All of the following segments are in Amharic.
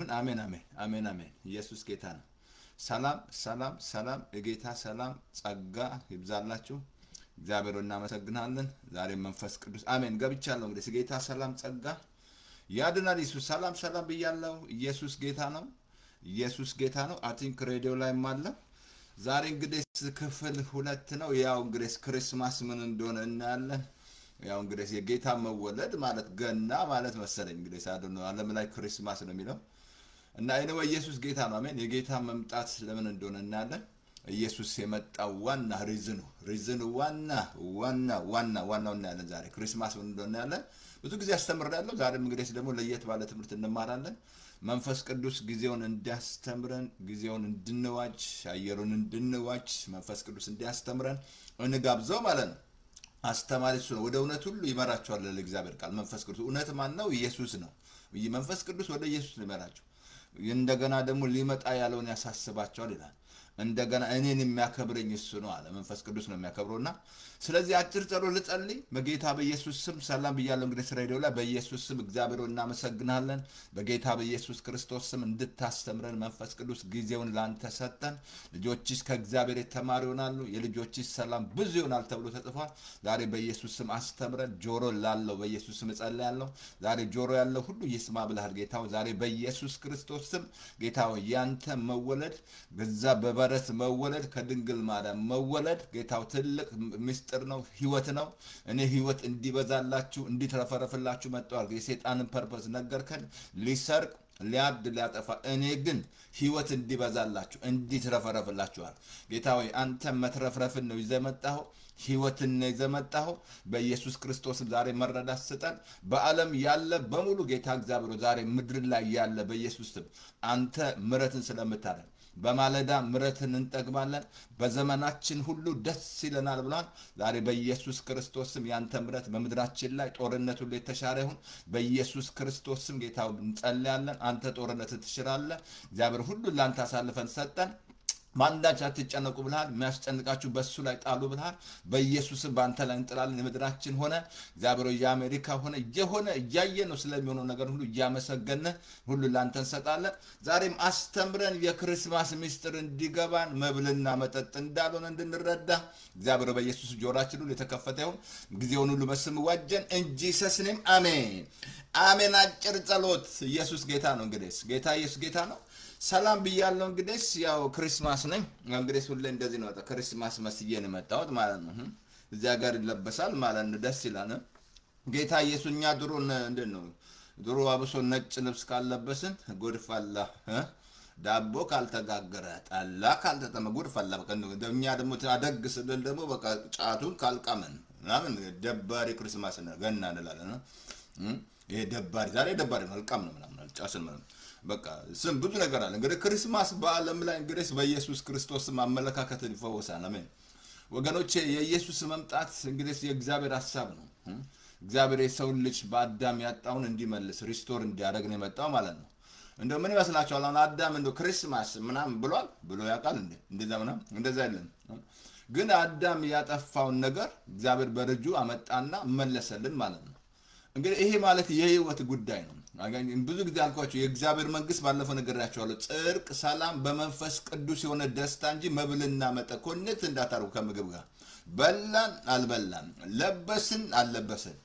ይሁን አሜን አሜን አሜን አሜን ኢየሱስ ጌታ ነው ሰላም ሰላም ሰላም የጌታ ሰላም ጸጋ ይብዛላችሁ እግዚአብሔርን እናመሰግናለን ዛሬ መንፈስ ቅዱስ አሜን ገብቻለሁ እንግዲህ ጌታ ሰላም ጸጋ ያድናል ኢየሱስ ሰላም ሰላም ብያለሁ ኢየሱስ ጌታ ነው ኢየሱስ ጌታ ነው አይ ቲንክ ሬዲዮ ላይ ማለ ዛሬ እንግዲህ ክፍል 2 ነው ያው እንግዲህ ክሪስማስ ምን እንደሆነ እናያለን ያው እንግዲህ የጌታ መወለድ ማለት ገና ማለት መሰለኝ እንግዲህ ሳደኑ ዓለም ላይ ክሪስማስ ነው የሚለው እና አይነው ኢየሱስ ጌታ ነው አሜን የጌታ መምጣት ለምን እንደሆነ እናያለን ኢየሱስ የመጣው ዋና ሪዝኑ ዋናው እናያለን ዛሬ ክሪስማስ ምን እንደሆነ እናያለን ብዙ ጊዜ አስተምራለሁ ዛሬም እንግዲህ ደግሞ ለየት ባለ ትምህርት እንማራለን መንፈስ ቅዱስ ጊዜውን እንዲያስተምረን ጊዜውን እንድንዋጅ አየሩን እንድንዋጅ መንፈስ ቅዱስ እንዲያስተምረን እንጋብዘው ማለት ነው አስተማሪ እሱ ነው ወደ እውነት ሁሉ ይመራቸዋል ለእግዚአብሔር ቃል መንፈስ ቅዱስ እውነት ማን ነው ኢየሱስ ነው መንፈስ ቅዱስ ወደ ኢየሱስ ሊመራቸው እንደገና ደግሞ ሊመጣ ያለውን ያሳስባቸዋል ይላል እንደገና እኔን የሚያከብረኝ እሱ ነው አለ መንፈስ ቅዱስ ነው የሚያከብረውና ስለዚህ አጭር ጸሎት ልጸልይ በጌታ በኢየሱስ ስም ሰላም ብያለሁ እንግዲህ ሬዲዮ ላይ በኢየሱስ ስም እግዚአብሔርን እናመሰግናለን በጌታ በኢየሱስ ክርስቶስ ስም እንድታስተምረን መንፈስ ቅዱስ ጊዜውን ላንተ ሰጠን ልጆችሽ ከእግዚአብሔር የተማሩ ይሆናሉ የልጆችሽ ሰላም ብዙ ይሆናል ተብሎ ተጽፏል ዛሬ በኢየሱስ ስም አስተምረን ጆሮ ላለው በኢየሱስ ስም ጸልያለሁ ዛሬ ጆሮ ያለው ሁሉ ይስማ ብለሃል ጌታው ዛሬ በኢየሱስ ክርስቶስ ስም ጌታው ያንተ መወለድ ገዛ በበረት መወለድ ከድንግል ማርያም መወለድ ጌታው ትልቅ ምስጢር ነው ህይወት ነው እኔ ህይወት እንዲበዛላችሁ እንዲተረፈረፍላችሁ መጣው የሰይጣንን ፐርፐስ ነገርከን ሊሰርቅ ሊያብድ ሊያጠፋ እኔ ግን ህይወት እንዲበዛላችሁ እንዲተረፈረፍላችኋል ጌታው አንተ መትረፍረፍን ነው ይዘመጣው ህይወትን ነው ይዘመጣው በኢየሱስ ክርስቶስ ዛሬ መረዳት ሰጠን በአለም ያለ በሙሉ ጌታ እግዚአብሔር ዛሬ ምድር ላይ ያለ በኢየሱስ ስም አንተ ምሕረትን ስለምታደርግ በማለዳ ምሕረትን እንጠግባለን በዘመናችን ሁሉ ደስ ይለናል ብሏል ዛሬ በኢየሱስ ክርስቶስ ስም ያንተ ምሕረት በመድራችን ላይ ጦርነቱ ላይ ተሻረ ይሁን በኢየሱስ ክርስቶስ ስም ጌታው እንጸልያለን አንተ ጦርነትን ትሽራለህ እግዚአብሔር ሁሉ ላንተ አሳልፈን ሰጠን ማንዳች አትጨነቁ ብለሃል የሚያስጨንቃችሁ በሱ ላይ ጣሉ ብለሃል በኢየሱስም ባንተ ላይ እንጥላለን የምድራችን ሆነ እግዚአብሔር የአሜሪካ ሆነ የሆነ ያየነው ስለሚሆነው ነገር ሁሉ ያመሰገነ ሁሉ ላንተ እንሰጣለን ዛሬም አስተምረን የክሪስማስ ሚስጥር እንዲገባን መብልና መጠጥ እንዳልሆነ እንድንረዳ እግዚአብሔር በኢየሱስ ጆሮአችን ሁሉ የተከፈተ ይሁን ጊዜውን ሁሉ በስም ዋጀን እንጂ ሰስኔም አሜን አሜን አጭር ጸሎት ኢየሱስ ጌታ ነው እንግዲህ ጌታ ኢየሱስ ጌታ ነው ሰላም ብያለሁ እንግዲህ ያው ክሪስማስ ነኝ እንግዲህ ሁሉ እንደዚህ ነው ክሪስማስ መስዬ ነው መጣሁት ማለት ነው እዚያ ጋር ይለበሳል ማለት ነው ደስ ይላል ጌታ ኢየሱስኛ ድሮ እንደነው ድሮ አብሶ ነጭ ልብስ ካልለበስን ጎድፋላ ዳቦ ካልተጋገረ ጣላ ካልተጠመ ጎድፋላ በቃ እንደኛ ደግሞ ታደግ ስደል ደግሞ በቃ ጫቱን ካልቃመን ምናምን ደባሪ ክሪስማስ ነው ገና እንላለን ይሄ ደባሪ ዛሬ ደባሪ መልካም ነው ምናምን ጫስን ምናምን በቃ ስም ብዙ ነገር አለ እንግዲህ ክሪስማስ በአለም ላይ እንግዲህ በኢየሱስ ክርስቶስ ማመለካከትን ይፈወሳል አሜን ወገኖቼ የኢየሱስ መምጣት እንግዲህ የእግዚአብሔር ሐሳብ ነው እግዚአብሔር የሰው ልጅ በአዳም ያጣውን እንዲመልስ ሪስቶር እንዲያደርግ ነው የመጣው ማለት ነው እንደው ምን ይመስላችኋል አሁን አዳም እንደው ክሪስማስ ምናምን ብሎ ያውቃል እንደዛ ምናምን እንደዛ አይደለም ግን አዳም ያጠፋውን ነገር እግዚአብሔር በልጁ አመጣና መለሰልን ማለት ነው እንግዲህ ይሄ ማለት የህይወት ጉዳይ ነው ብዙ ጊዜ አልኳችሁ የእግዚአብሔር መንግስት ባለፈው ነገራችኋለሁ ጽድቅ ሰላም በመንፈስ ቅዱስ የሆነ ደስታ እንጂ መብልና መጠጥ ኮኔክት እንዳታረጉ ከምግብ ጋር በላን አልበላን ለበስን አልለበስን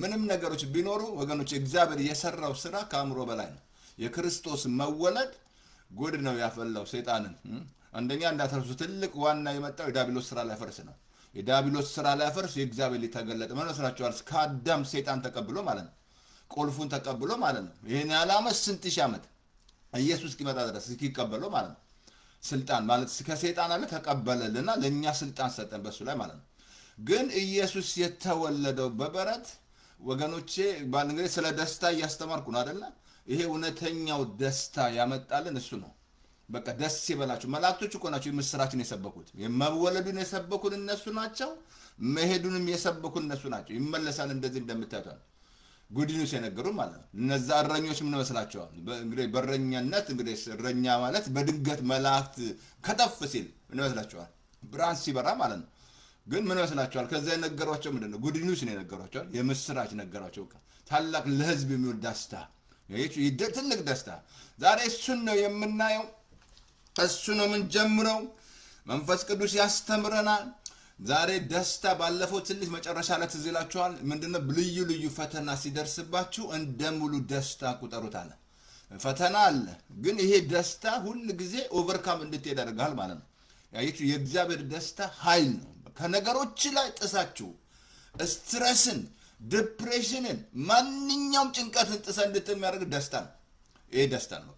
ምንም ነገሮች ቢኖሩ ወገኖች እግዚአብሔር የሰራው ስራ ከአእምሮ በላይ ነው የክርስቶስ መወለድ ጉድ ነው ያፈላው ሰይጣንን አንደኛ እንዳትረሱ ትልቅ ዋና የመጣው የዳቢሎስ ስራ ላይ ፈርስ ነው የዳቢሎስ ስራ ላይ ፈርስ የእግዚአብሔር ሊተገለጠ መስራችኋል ከአዳም ሰይጣን ተቀብሎ ማለት ነው ቁልፉን ተቀብሎ ማለት ነው ይሄን ያላመስ ስንት ሺህ ዓመት ኢየሱስ ኪመጣ ድረስ ይቀበለው ማለት ነው ስልጣን ማለት ከሰይጣን አለ ተቀበለልና ለኛ ስልጣን ሰጠን በሱ ላይ ማለት ነው ግን ኢየሱስ የተወለደው በበረት ወገኖቼ ባልንገ ስለ ደስታ ያስተማርኩ ነው አይደል ይሄ እውነተኛው ደስታ ያመጣልን እሱ ነው በቃ ደስ ይበላችሁ መላእክቶች እኮ ናቸው የምስራችን የሰበኩት የመወለዱን የሰበኩን እነሱ ናቸው መሄዱንም የሰበኩን እነሱ ናቸው ይመለሳል እንደዚህ እንደምታዩት ጉዲኑስ የነገሩ ማለት ነው እነዛ እረኞች ምን መስላቸዋል እንግዲህ በረኛነት እንግዲህ እረኛ ማለት በድንገት መላእክት ከተፍ ሲል ምን መስላቸዋል ብርሃን ሲበራ ማለት ነው ግን ምን መስላቸዋል ከዛ የነገሯቸው ምንድነው ጉዲኑስ ነው የነገሯቸው የምስራች ነገሯቸው ታላቅ ለህዝብ የሚወድ ደስታ ትልቅ ደስታ ዛሬ እሱን ነው የምናየው እሱ ነው የምንጀምረው መንፈስ ቅዱስ ያስተምረናል ዛሬ ደስታ ባለፈው ትንሽ መጨረሻ ላይ ትዝ ይላችኋል ምንድነው ልዩ ልዩ ፈተና ሲደርስባችሁ እንደ ሙሉ ደስታ ቁጠሩታል ፈተና አለ ግን ይሄ ደስታ ሁሉ ጊዜ ኦቨርካም እንድትሄድ ያደርጋል ማለት ነው ያይቱ የእግዚአብሔር ደስታ ኃይል ነው ከነገሮች ላይ ጥሳችሁ ስትሬስን ዲፕሬሽንን ማንኛውም ጭንቀትን ጥሰ እንድትሚያደርግ ደስታ ነው ይሄ ደስታ ነው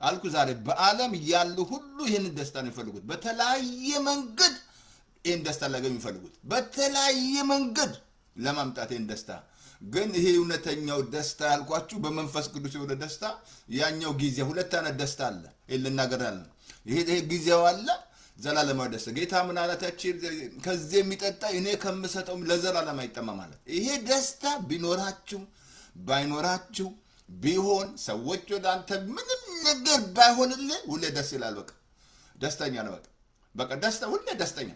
አልኩ ዛሬ በአለም ያሉ ሁሉ ይሄን ደስታ ነው የሚፈልጉት በተለያየ መንገድ ይሄን ደስታ ላገኙ ይፈልጉት በተለያየ መንገድ ለማምጣት ይሄን ደስታ ግን ይሄ እውነተኛው ደስታ ያልኳችሁ በመንፈስ ቅዱስ የሆነ ደስታ ያኛው ጊዜ ሁለት አይነት ደስታ አለ ይልናገራለን ይሄ ጊዜው አለ ዘላለማዊ ደስታ ጌታ ምን አላታችሁ ከዚህ የሚጠጣ እኔ ከምሰጠው ለዘላለም አይጠማ ማለት ይሄ ደስታ ቢኖራችሁ ባይኖራችሁ ቢሆን ሰዎች ወደ አንተ ምንም ነገር ባይሆንልህ ሁሌ ደስ ይላል በቃ ደስተኛ ነው በቃ ደስታ ሁሌ ደስተኛ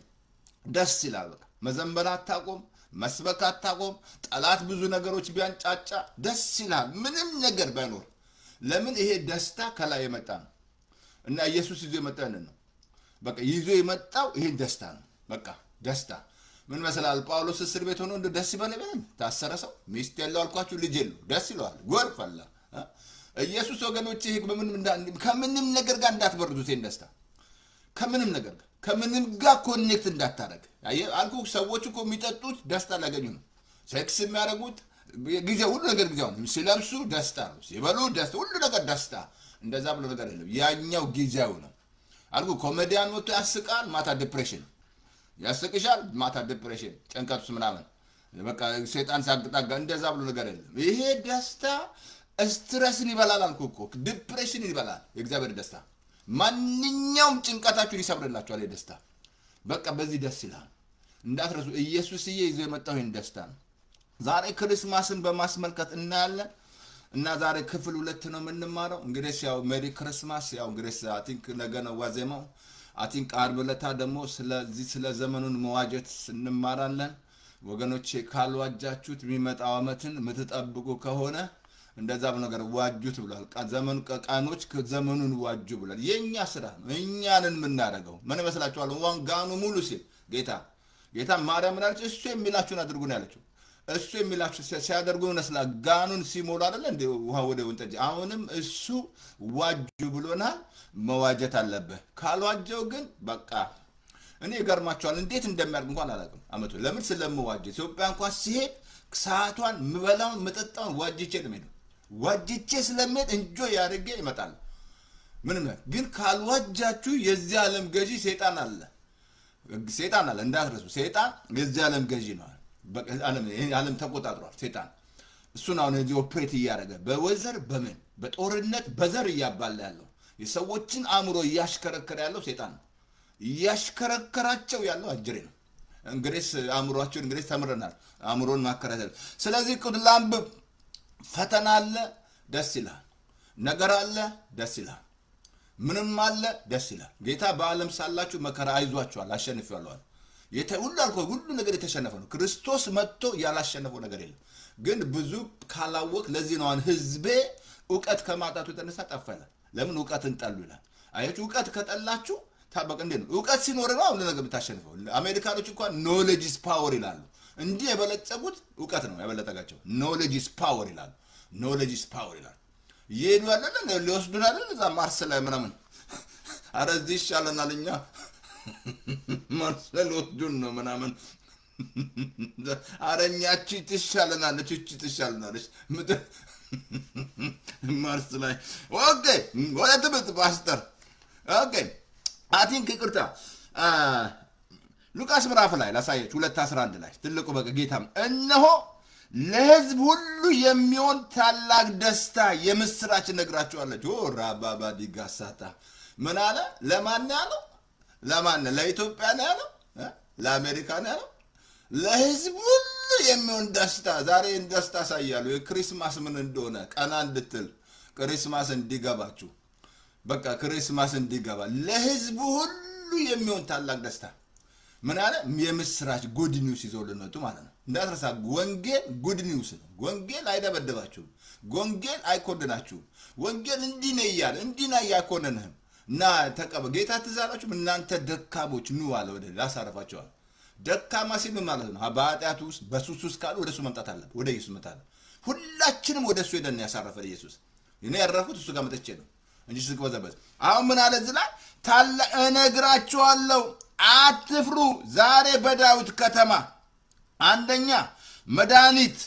ደስ ይላል በቃ መዘመር አታቆም መስበክ አታቆም ጠላት ብዙ ነገሮች ቢያንጫጫ ደስ ይላል ምንም ነገር ባይኖር ለምን ይሄ ደስታ ከላይ የመጣ ነው እና ኢየሱስ ይዞ የመጣው ነው በቃ ይዞ የመጣው ይሄ ደስታ ነው በቃ ደስታ ምን መሰላል ጳውሎስ እስር ቤት ሆኖ እንደ ደስ ይበለበል ታሰረ ሰው ሚስት ያለው አልኳችሁ ልጅ የለው ደስ ይለዋል ጎርፍ አለ ኢየሱስ ወገኖች ይሄ ከምንም ነገር ጋር እንዳትበርዱት ይሄን ደስታ ከምንም ነገር ጋር ከምንም ጋር ኮኔክት እንዳታረግ አልኩ ሰዎች እኮ የሚጠጡት ደስታ ላገኙ ነው ሴክስ የሚያደርጉት ጊዜ ሁሉ ነገር ጊዜው ነው ሲለብሱ ደስታ ነው ሲበሉ ደስታ ሁሉ ነገር ደስታ እንደዛ ብሎ ነገር የለም ያኛው ጊዜው ነው አልኩ ኮሜዲያን ወጥቶ ያስቃል ማታ ዲፕሬሽን ያስቅሻል ማታ ዲፕሬሽን ጭንቀቱስ ምናምን በቃ ሰይጣን ሳግጣጋ እንደዛ ብሎ ነገር የለም ይሄ ደስታ ስትሬስን ይበላል አልኩ እኮ ዲፕሬሽን ይበላል የእግዚአብሔር ደስታ ማንኛውም ጭንቀታችሁን ይሰብርላችኋል ደስታ በቃ በዚህ ደስ ይላል እንዳትረሱ ኢየሱስዬ ይዞ የመጣው ይሄን ደስታ ነው ዛሬ ክርስማስን በማስመልከት እናያለን እና ዛሬ ክፍል 2 ነው የምንማረው እንግዲህ ያው ሜሪ ክርስማስ ያው እንግዲህ አይ ቲንክ ነገ ነው ዋዜማው አይ ቲንክ ዓርብ ዕለት ደግሞ ስለ ዘመኑን መዋጀት እንማራለን ወገኖቼ ካልዋጃችሁት የሚመጣው አመትን ምትጠብቁ ከሆነ እንደዛ ነገር ዋጁት ብሏል ዘመኑ ቀቃኖች ከዘመኑን ዋጁ ብሏል የኛ ስራ ነው እኛንን ምናረጋው ምን መስላችኋል ዋንጋኑ ሙሉ ሲል ጌታ ማርያም ማለት እሱ የሚላችሁን አድርጉ ነው ያለችው እሱ የሚላችሁ ሲያደርጉ ነስላ ጋኑን ሲሞላ አይደል እንደ ውሃ ወደ ወንጠጅ አሁንም እሱ ዋጁ ብሎናል መዋጀት አለበት ካልዋጀው ግን በቃ እኔ ገርማቸዋል እንዴት እንደሚያርግ እንኳን አላውቅም አመቱ ለምን ስለምዋጀ ኢትዮጵያ እንኳን ሲሄድ ሰዓቷን ምበላው መጠጣውን ዋጅቼ ነው የምሄደው ዋጅቼ ስለምሄድ እንጆይ ያደርገ ይመጣል ምንም ግን ካልዋጃችሁ የዚህ ዓለም ገዢ ሰይጣን አለ እንዳትረሱ ሰይጣን የዚህ ዓለም ገዢ ነው ዓለም ተቆጣጥሯል ሰይጣን እሱን አሁን እዚህ ኦፕሬት ያደርጋል በወዘር በምን በጦርነት በዘር ያባላ ያለው የሰዎችን አእምሮ ያሽከረከረ ያለው ሰይጣን ያሽከረከራቸው ያለው አጅሬ ነው እንግዲህ አእምሮአቸውን እንግዲህ ተምረናል አእምሮን ማከራተል ስለዚህ ቁድላምብ ፈተና አለ ደስ ይላል ነገር አለ ደስ ይላል ምንም አለ ደስ ይላል ጌታ በአለም ሳላችሁ መከራ አይዟችኋል አሸንፋለሁ ሁሉ ነገር የተሸነፈ ነው ክርስቶስ መጥቶ ያላሸነፈው ነገር የለም ግን ብዙ ካላወቅ ለዚህ ነው ህዝቤ ዕውቀት ከማጣቱ የተነሳ ጠፈለ ለምን ዕውቀትን ጠሉ ይላል አያችሁ ዕውቀት ከጠላችሁ ታበቀ እንዴ ነው ዕውቀት ሲኖር ነው ሁሉ ነገር ብታሸንፈው አሜሪካኖች እንኳን ኖሌጅ ኢዝ ፓወር ይላሉ እንዲህ የበለጸጉት ዕውቀት ነው ያበለጠጋቸው ኖሌጅ ኢዝ ፓወር ይላሉ ኖሌጅ ኢዝ ፓወር ይላሉ ይሄዱ አይደለም ሊወስዱናል እዛ ማርስ ላይ ምናምን አረዚህ ይሻለናልኛ ማርሰል ወስዱን ነው ምናምን አረኛቺ ትሻለናለች ማርስ ላይ ኦኬ ወደ ፓስተር ኦኬ አይ ቲንክ ይቅርታ ሉቃስ ምዕራፍ ላይ ላሳየች 2:11 ላይ ትልቁ በጌታም እነሆ ለህዝብ ሁሉ የሚሆን ታላቅ ደስታ የምስራች ነግራችኋለሁ ራባባ ዲጋሳታ ምን አለ ለማን ያለው ለማን ለኢትዮጵያ ነው ያለው ለአሜሪካ ነው ያለው ለህዝብ ሁሉ የሚሆን ደስታ ዛሬ ደስታ ሳያሉ የክሪስማስ ምን እንደሆነ ቀና እንድትል ክሪስማስ እንዲገባችሁ በቃ ክሪስማስ እንዲገባ ለህዝብ ሁሉ የሚሆን ታላቅ ደስታ ምን አለ የምስራች ጉድ ኒውስ ይዘውልን መጡ ማለት ነው እንዳትረሳ ወንጌል ጉድ ኒውስ ነው ወንጌል አይደበደባችሁም ወንጌል አይኮንናችሁም ወንጌል እንዲህ ነው ይያል እንዲህ ነው ያኮነነህም እና ተቀበ ጌታ ተዛላችሁ እናንተ ደካሞች ኑ አለ ወደ ላሳረፋቸው ደካማ ሲል ማለት ነው በኃጢአት ውስጥ በሱስ ውስጥ ካሉ ወደሱ መምጣት አለበት ወደ ኢየሱስ መጣለ ሁላችንም ወደሱ ሄደን ያሳረፈ ኢየሱስ እኔ ያረፉት እሱ ጋር መጥቼ ነው እንጂ ስቅበዘበዝ አሁን ምን አለ ዝላ ታላ እነግራችኋለሁ አትፍሩ ዛሬ በዳዊት ከተማ አንደኛ መድኃኒት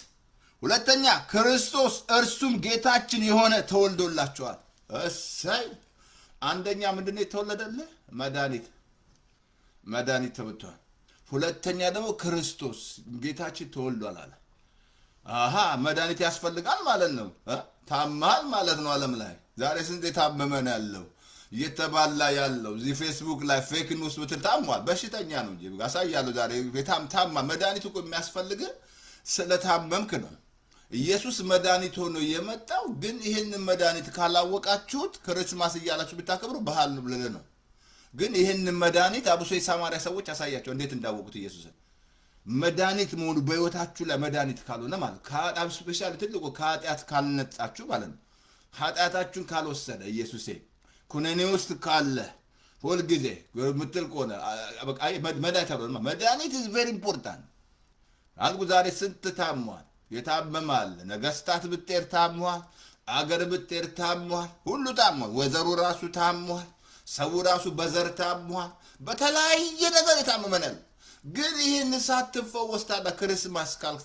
ሁለተኛ ክርስቶስ እርሱም ጌታችን የሆነ ተወልዶላችኋል እሰይ አንደኛ ምንድነው የተወለደልህ መድኃኒት ተወልዷል ሁለተኛ ደግሞ ክርስቶስ ጌታችን ተወልዷል አለ አሃ መድኃኒት ያስፈልጋል ማለት ነው ታማል ማለት ነው ዓለም ላይ ዛሬ ስንት የታመመ ነው ያለው እየተባላ ያለው እዚህ ፌስቡክ ላይ ፌክ ኒውስ ብትታሟል በሽተኛ ነው እንጂ አሳያለሁ ዛሬ ታማ መድኃኒቱ እኮ የሚያስፈልግ ስለታመምክ ነው ኢየሱስ መድኃኒት ሆኖ የመጣው ግን ይሄንን መድኃኒት ካላወቃችሁት ክርስማስ እያላችሁ ብታከብሩ ባህል ነው ብለለ ነው ግን ይሄንን መድኃኒት አብሶ የሳማሪያ ሰዎች አሳያቸው እንዴት እንዳወቁት ኢየሱስ መድኃኒት መሆኑ በህይወታችሁ ላይ መድኃኒት ካልሆነ ማለት ከአብ ስፔሻሊ ትልቁ ከኃጢአት ካልነጻችሁ ማለት ነው ኃጢአታችሁን ካልወሰደ ኢየሱስ ኩነኔ ውስጥ ካለ ሁሉ ጊዜ ምትል ቆነ በቃ መድኃኒት is very important አልኩ ዛሬ ስንት ታሟል የታመማል ነገስታት ብትር ታሟል አገር ብትር ታሟል ሁሉ ታሟል ወዘሩ ራሱ ታሟል ሰው ራሱ በዘር ታሟል በተለያየ ነገር የታመመናል ግን ይሄን ሳትፈወስ ታዲያ ክርስማስ ካልክ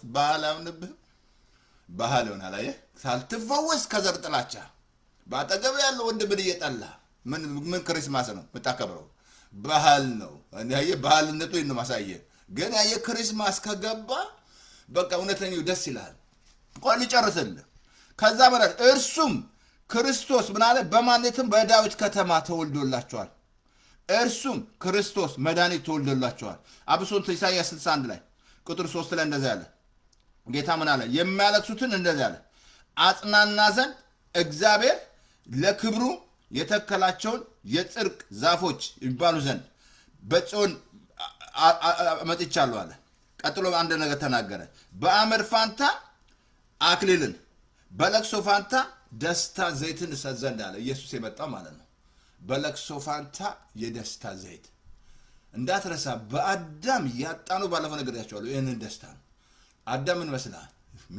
ባህል ሆናል አየ ሳትፈወስ ከዘር ጥላቻ ባጠገብ ያለው ወንድም እየጠላ ምን ክርስማስ ነው መታከብረው ባህል ነው ያየ ባህልነቱ ነው ማሳየ ግን ያየ ክርስማስ ከገባ በቃ እውነተኛው ደስ ይላል ቆል ይጨርስል ከዛ በኋላ እርሱም ክርስቶስ ምን አለ በማንነትም በዳዊት ከተማ ተወልዶላቸዋል እርሱም ክርስቶስ መድኃኒት ተወልዶላቸዋል አብሶን ኢሳይያስ 61 ላይ ቁጥር 3 ላይ እንደዛ ያለ ጌታ ምን አለ የሚያለቅሱትን እንደዛ ያለ አጽናና ዘንድ እግዚአብሔር ለክብሩ የተከላቸውን የጽድቅ ዛፎች ይባሉ ዘንድ በጽዮን መጥቻለሁ አለ ቀጥሎ አንድ ነገር ተናገረ በአመድ ፋንታ አክሊልን በለቅሶ ፋንታ ደስታ ዘይትን ሰዘንድ አለ ኢየሱስ የመጣ ማለት ነው በለቅሶ ፋንታ የደስታ ዘይት እንዳትረሳ በአዳም ያጣኑ ባለፈው ነገር ያቻለው ይሄንን ደስታ ነው አዳም ምን መስላ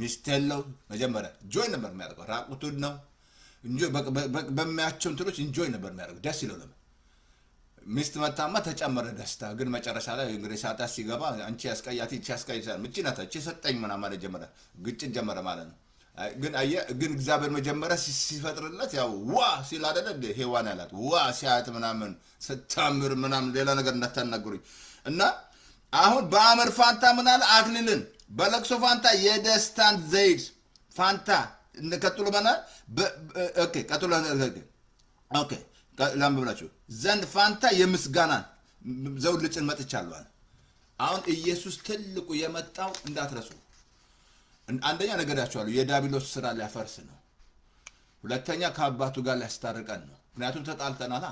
ሚስቴለው መጀመሪያ ጆይ ነበር የሚያደርገው ራቁቱን ነው እንጂ በሚያቸው እንትሎች ኢንጆይ ነበር የሚያደርገው ደስ ይለው ነበር ሚስት መታማ ተጨመረ ደስታ ግን መጨረሻ ላይ እንግዲህ ሳታ ሲገባ አንቺ ያስቀያቲ ያስቀያይሳል ምጭናታ እቺ ሰጠኝ ምናምን ማለት ጀመረ ግጭት ጀመረ ማለት ነው ግን እግዚአብሔር መጀመሪያ ሲፈጥርለት ያው ዋ ሲል አይደለ ሄዋን ያላት ዋ ሲያት ምናምን ስታምር ምናምን ሌላ ነገር እንዳታናገሩኝ እና አሁን በአመድ ፋንታ ምናል አክሊልን በለቅሶ ፋንታ የደስታን ዘይት ፋንታ እንደቀጥሎ ማና ኦኬ ቀጥሎ ኦኬ ላምብላችሁ ዘንድ ፋንታ የምስጋና ዘውድ ልጭን መጥቻለሁ አሁን ኢየሱስ ትልቁ የመጣው እንዳትረሱ አንደኛ ነገራችኋለሁ የዳቢሎስ ስራ ሊያፈርስ ነው ሁለተኛ ከአባቱ ጋር ሊያስታርቀን ነው ምክንያቱም ተጣልተናል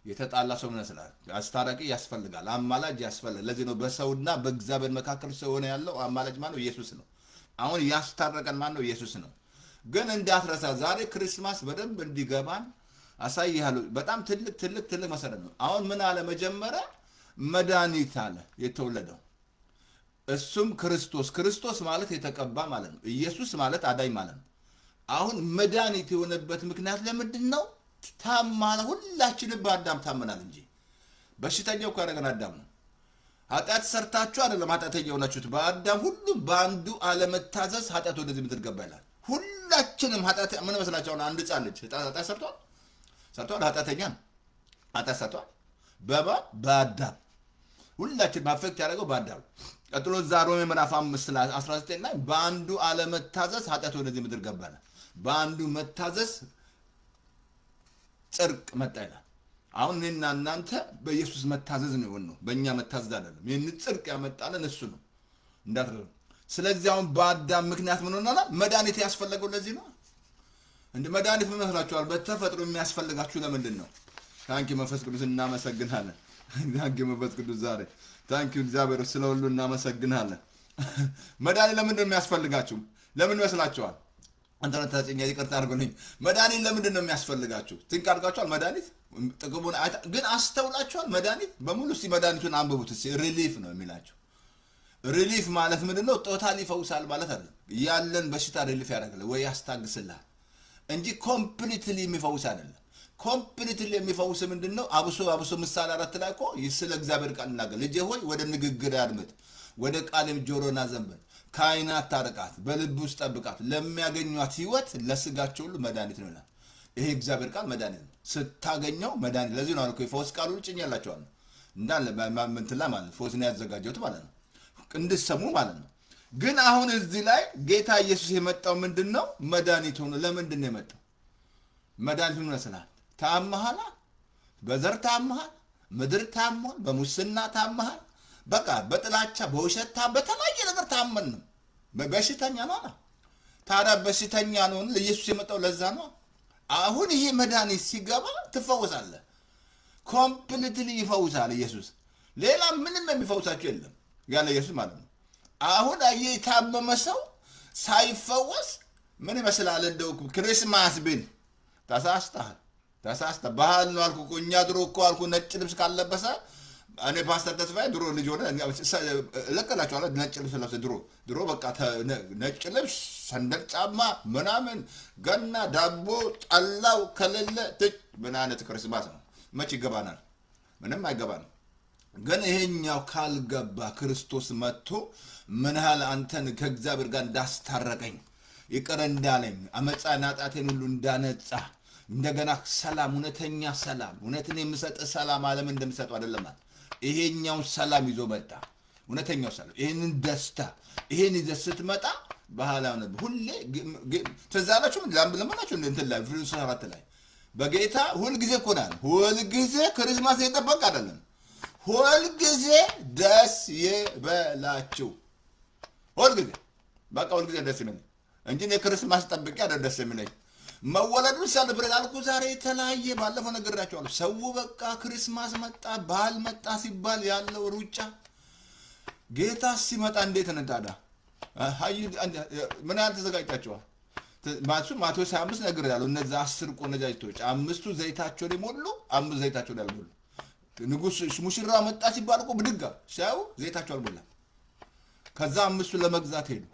የተጣላ ሰው መስላል አስታራቂ ያስፈልጋል አማላጅ ያስፈልጋል ለዚህ ነው በሰውና በእግዚአብሔር መካከል ሰው ሆነ ያለው አማላጅ ማን ነው ኢየሱስ ነው አሁን ያስታረቀን ማን ነው ኢየሱስ ነው ግን እንዳትረሳ ዛሬ ክርስማስ በደንብ እንዲገባን አሳይሃለሁ በጣም ትልቅ መሰረት ነው አሁን ምን አለ መጀመሪያ መድኃኒት አለ የተወለደው እሱም ክርስቶስ ማለት የተቀባ ማለት ነው ኢየሱስ ማለት አዳኝ ማለት ነው አሁን መድኃኒት የሆነበት ምክንያት ለምንድነው ታማና ሁላችንም በአዳም ታመናል እንጂ በሽተኛው ካረገን አዳም ነው ኃጢአት ሰርታችሁ አይደለም ኃጢአተኛ ሆናችሁት በአዳም ሁሉ በአንዱ አለመታዘዝ ኃጢአት ወደዚህ ምድር ገባ ይላል ሁላችንም ኃጢአት ምን መስላችሁ አንድ ጻን ልጅ ኃጢአት ሰርቷል ኃጢአተኛ ኃጢአት ሰርቷል በአዳም ሁላችን ማፈክት ያደረገው በአዳም ቀጥሎ ዛሮሜ ምዕራፍ 5 19 ላይ በአንዱ አለመታዘዝ ኃጢአት ወደዚህ ምድር ገባና በአንዱ መታዘዝ ጽድቅ መጣ ይላል አሁን እኔና እናንተ በኢየሱስ መታዘዝ ነው በእኛ መታዘዝ አይደለም ይሄን ጽድቅ ያመጣልን እሱ ነው እንዳትረዱ ስለዚህ አሁን በአዳም ምክንያት ምን ሆነና መድኃኒት ያስፈልገው ለዚህ ነው እንደ መድኃኒት ምን መስላችኋል በተፈጥሮ የሚያስፈልጋችሁ ለምንድን ነው ታንኪ መንፈስ ቅዱስ እናመሰግናለን ታንኪ መንፈስ ቅዱስ ዛሬ ታንኪ እግዚአብሔር ስለሁሉ እናመሰግናለን መድኃኒት ለምንድን ነው የሚያስፈልጋችሁ? ለምን መስላችኋል? አንተን ታጽኛ ይቅርታ አድርጉልኝ። መድኃኒት ለምንድን ነው የሚያስፈልጋችሁ? ትንቅ አድርጋችኋል። መድኃኒት ጥቅሙን ግን አስተውላችኋል? መድኃኒት በሙሉ እስቲ መድኃኒቱን አንብቡት እስቲ። ሪሊፍ ነው የሚላችሁ። ሪሊፍ ማለት ምንድነው? ቶታሊ ይፈውሳል ማለት አይደለም። ያለን በሽታ ሪሊፍ ያደርጋል ወይ ያስታግስልሃል እንጂ ኮምፕሊትሊ የሚፈውስ አይደለም። ኮምፕሊትሊ የሚፈውስ ምንድነው? አብሶ ምሳሌ 4 ላይ እኮ ስለ እግዚአብሔር ቃል እናገር። ልጄ ሆይ ወደ ንግግር አድምጥ፣ ወደ ቃልም ጆሮና ዘንበል፣ ከዓይናት ታርቃት፣ በልብ ውስጥ ጠብቃት፣ ለሚያገኟት ህይወት ለስጋቸው ሁሉ መድኃኒት ነው ይላል። ይሄ እግዚአብሔር ቃል መድኃኒት ነው። ስታገኘው መድኃኒት። ለዚህ ነው አልኩ የፈውስ ቃሉ ጭኛላችኋል እንዳለ ማመንትላ ማለት ፈውስን ያዘጋጀሁት ማለት ነው፣ እንድትሰሙ ማለት ነው። ግን አሁን እዚህ ላይ ጌታ ኢየሱስ የመጣው ምንድነው? መድኃኒት ሆኖ። ለምንድን ነው የመጣው? መድኃኒት ምን መስላል? ታመሃል፣ በዘር ታመሃል፣ ምድር ታመሃል፣ በሙስና ታመሃል፣ በቃ በጥላቻ በውሸት በተለያየ ነገር ታመን ነው። በሽተኛ ነው። ታዲያ በሽተኛ ነው ለኢየሱስ የመጣው ለዛ ነው። አሁን ይሄ መድኃኒት ሲገባ ትፈወሳለህ። ኮምፕሊትሊ ይፈውሳል ኢየሱስ። ሌላ ምንም የሚፈውሳችሁ የለም ያለ ኢየሱስ ማለት ነው። አሁን የታመመ ሰው ሳይፈወስ ምን ይመስላል? እንደው ክሪስማስ ቢል ተሳስተሃል። ባህል ነው አልኩ። እኛ ድሮ እኮ አልኩ ነጭ ልብስ ካልለበሰ እኔ ፓስተር ተስፋዬ ድሮ ልጅ ሆነ ለቀላችኋለሁ። ነጭ ልብስ ለብሰ ድሮ በቃ ነጭ ልብስ፣ ሰንደል ጫማ ምናምን፣ ገና ዳቦ ጠላው ከሌለ ምን አይነት ክርስማስ ነው? መች ይገባናል? ምንም አይገባንም። ግን ይሄኛው ካልገባ ክርስቶስ መጥቶ ምን ያህል አንተን ከእግዚአብሔር ጋር እንዳስታረቀኝ ይቅር እንዳለኝ አመፃና ጣቴን ሁሉ እንዳነጻ እንደገና ሰላም፣ እውነተኛ ሰላም፣ እውነትን የምሰጥ ሰላም ዓለም እንደምሰጠው አይደለም ማለት ይሄኛው ሰላም ይዞ መጣ። እውነተኛው ሰላም፣ ይሄንን ደስታ፣ ይሄን ይዘህ ስትመጣ በኋላው ነው ሁሌ ተዛላችሁ ለምናችሁ እንትን ላይ ፍሪስ 4 ላይ በጌታ ሁል ጊዜ ኮናል። ሁል ጊዜ ክርስማስ የጠበቅ አይደለም። ሁል ጊዜ ደስ ይበላችሁ። ሁል ጊዜ በቃ ሁል ጊዜ ደስ ይበላችሁ እንጂ የክርስማስ ጠብቄ አይደል ደስ የሚለኝ። መወለዱን ሰልብሬት አልኩ። ዛሬ የተለያየ ባለፈው ነግራችኋለሁ። ሰው በቃ ክርስማስ መጣ በዓል መጣ ሲባል ያለው ሩጫ ጌታ ሲመጣ እንዴት ነው ታዲያ? ምን ያህል ተዘጋጅታችኋል? ማቴዎስ 25 ነግሬያለሁ። እነዛ 10 ቆነጃጅቶች 5ቱ ዘይታቸውን የሞሉ 5 ዘይታቸውን ያልሞሉ ንጉስ ሙሽራ መጣ ሲባል እኮ ብድጋ ሲያዩ ዘይታቸው አልሞላም። ከዛ 5ቱ ለመግዛት ሄዱ።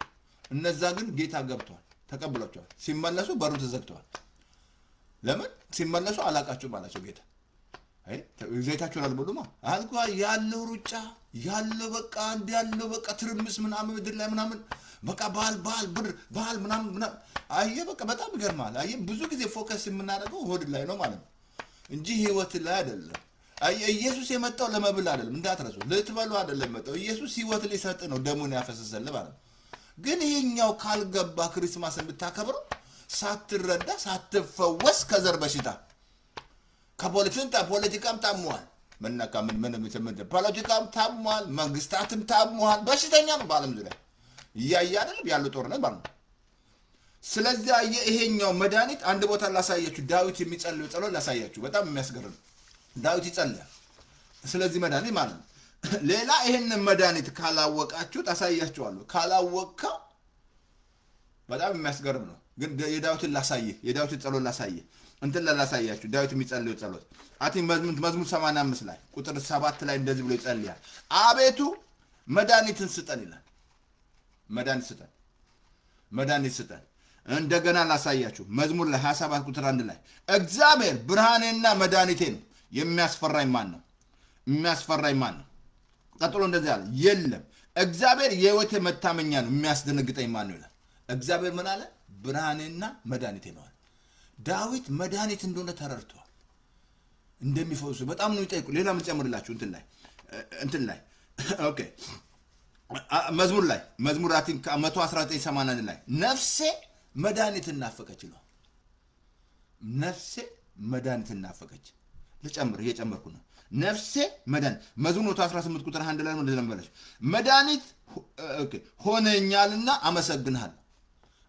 እነዛ ግን ጌታ ገብቷል፣ ተቀብሏቸዋል። ሲመለሱ በሩ ተዘግቷል። ለምን ሲመለሱ አላቃቸው ማላቸው ጌታ አይ ዘይታቸውን አልሞሉማ አልኩ። ያለው ሩጫ ያለው በቃ አንድ ያለው በቃ ትርምስ ምናምን ምድር ላይ ምናምን በቃ ባህል ምናምን አየ በቃ በጣም ይገርማል። አየ ብዙ ጊዜ ፎከስ የምናደርገው ሆድ ላይ ነው ማለት ነው እንጂ ህይወት ላይ አይደለም። ኢየሱስ የመጣው ለመብል አይደለም እንዳትረሱ። ልትበሉ አይደለም የመጣው ኢየሱስ ህይወት ሊሰጥ ነው፣ ደሙን ያፈሰሰል ማለት ነው። ግን ይሄኛው ካልገባ ክርስማስ የምታከብረው ሳትረዳ ሳትፈወስ ከዘር በሽታ ከፖለቲካም ታሟል። ምን ፖለቲካም ታሟል፣ መንግስታትም ታሟል። በሽተኛ ነው በዓለም ዙሪያ እያየ አይደለም ያለው ጦርነት ማለት ነው። ስለዚህ ይሄኛው መድኃኒት አንድ ቦታ ላሳያችሁ። ዳዊት የሚጸልየው ጸሎት ላሳያችሁ። በጣም የሚያስገርም ዳዊት ይጸልያል። ስለዚህ መድኃኒት ማለት ነው። ሌላ ይሄንን መድኃኒት ካላወቃችሁ ታሳያችኋለሁ። ካላወቅከው በጣም የሚያስገርም ነው። ግን የዳዊትን ላሳየህ፣ የዳዊትን ጸሎት ላሳየህ፣ እንትን ላሳያችሁ። ዳዊት የሚጸልየው ጸሎት መዝሙር 85 ላይ ቁጥር 7 ላይ እንደዚህ ብሎ ይጸልያል። አቤቱ መድኃኒትን ስጠን ይላል። መድኃኒት ስጠን። እንደገና ላሳያችሁ። መዝሙር ላይ 27 ቁጥር 1 ላይ እግዚአብሔር ብርሃኔና መድኃኒቴ ነው፣ የሚያስፈራኝ ማን ነው? ቀጥሎ እንደዚህ አለ፣ የለም እግዚአብሔር የህይወቴ መታመኛ ነው፣ የሚያስደነግጠኝ ማን ነው ይላል። እግዚአብሔር ምን አለ? ብርሃኔና መድኃኒቴ ነው። ዳዊት መድኃኒት እንደሆነ ተረድቷል፣ እንደሚፈውሱ በጣም ነው ይጠይቁ። ሌላ ምን ጨምርላችሁ? እንትን ላይ ኦኬ መዝሙር 119:81 ላይ ነፍሴ መድኃኒትን ናፈቀች ነው። ነፍሴ መድኃኒትን ናፈቀች። እየጨመርኩ ነው። ነፍሴ መድኃኒት መዝሙር 118 ቁጥር 1 ላይ ነው እንደዚህ ነው። መድኃኒት ሆነኛልና አመሰግንሃለሁ።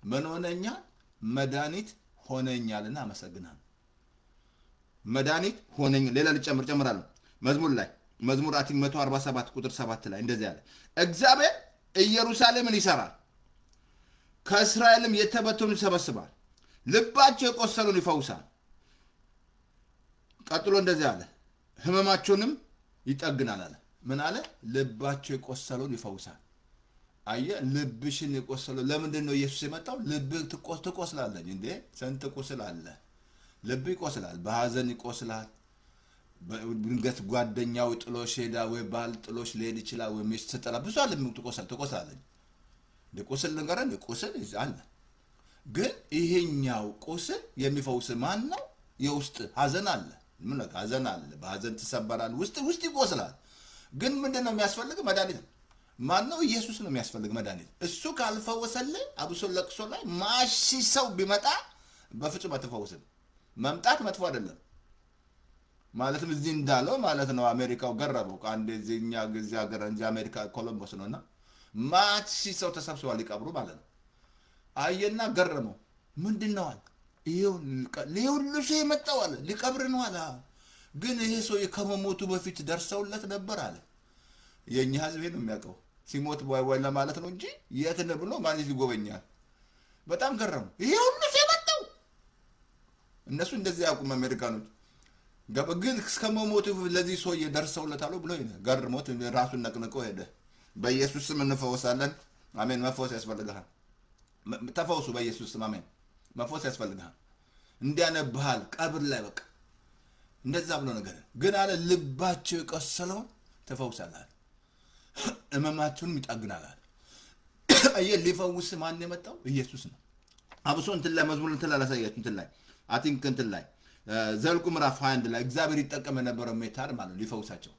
ምን ሆነኛል? መድኃኒት ሆነኛልና አመሰግንሃለሁ። መድኃኒት ሆነኝ። ሌላ ጨምራለሁ። መዝሙር 147 ቁጥር 7 ላይ እንደዚህ አለ፣ እግዚአብሔር ኢየሩሳሌምን ይሰራል ከእስራኤልም የተበተኑ ይሰበስባል ልባቸው የቆሰሉን ይፈውሳል ቀጥሎ እንደዚህ አለ ህመማቸውንም ይጠግናል አለ ምን አለ ልባቸው የቆሰሉን ይፈውሳል አየ ልብሽን የቆሰለው ለምንድን ነው ኢየሱስ የመጣው ልብ ትቆስላለህ እንዴ ሰንተ ቆስላለ ልብ ይቆስላል በሐዘን ይቆስላል በድንገት ጓደኛው ጥሎሽ ሄዳ ወይ ባል ጥሎሽ ሊሄድ ይችላል ወይ ሚስት ተጠላ ብዙ አለ ትቆስላለህ ለቆስል ነገርን ቆስል ይዛል ግን ይሄኛው ቆስል የሚፈውስ ማን ነው የውስጥ ሐዘን አለ ምን ነው ሐዘን አለ በሐዘን ተሰበራል ውስጥ ይቆስላል ግን ምንድነው የሚያስፈልግ መድኃኒት ማን ነው ኢየሱስ ነው የሚያስፈልግ መድኃኒት እሱ ካልፈወሰልህ አብሶ ለቅሶ ላይ ማሺ ሰው ቢመጣ በፍጹም አትፈውስም መምጣት መጥፎ አይደለም ማለትም እዚህ እንዳለው ማለት ነው አሜሪካው ገረበው አንድ እዚህኛ ግዛ ሀገር እንጂ አሜሪካ ኮሎምቦስ ነውና ማሺ ሰው ተሰብስቧል ሊቀብሩ ማለት ነው አየና ገረመው ምንድነው አለ ይሄው ልጅ የመጣው አለ ሊቀብር ነው አለ ግን ይሄ ሰው ከመሞቱ በፊት ደርሰውለት ነበር አለ የኛ ህዝብ ነው የሚያቀው ሲሞት ወይ ለማለት ነው እንጂ የት ነው ብሎ ማለት ይጎበኛል በጣም ገረመው ይሄው ልጅ የመጣው እነሱ እንደዚህ ያቁም አሜሪካኖች ግን ከመሞቱ ለዚህ ሰው የደርሰውለታል ብሎ ገርሞት ራሱን ነቅንቆ ሄደ በኢየሱስ ስም እንፈወሳለን አሜን መፈወስ ያስፈልጋል ተፈውሱ በኢየሱስ ስም አሜን መፈወስ ያስፈልጋል እንዲያነብሃል ቀብር ላይ በቃ እንደዛ ብሎ ነገር ግን አለ ልባቸው የቆሰለው ተፈውሳለህ እመማቸውን ይጣግናል አየ ሊፈውስ ማን የመጣው ኢየሱስ ነው አብሶ እንትን ላይ መዝሙር እንትን ላይ ላሳያችሁ እንትን ላይ አይ ቲንክ እንትን ላይ ዘልቁ ምዕራፍ 21 ላይ እግዚአብሔር ይጠቀም የነበረው ሜታድ ማለት ሊፈውሳቸው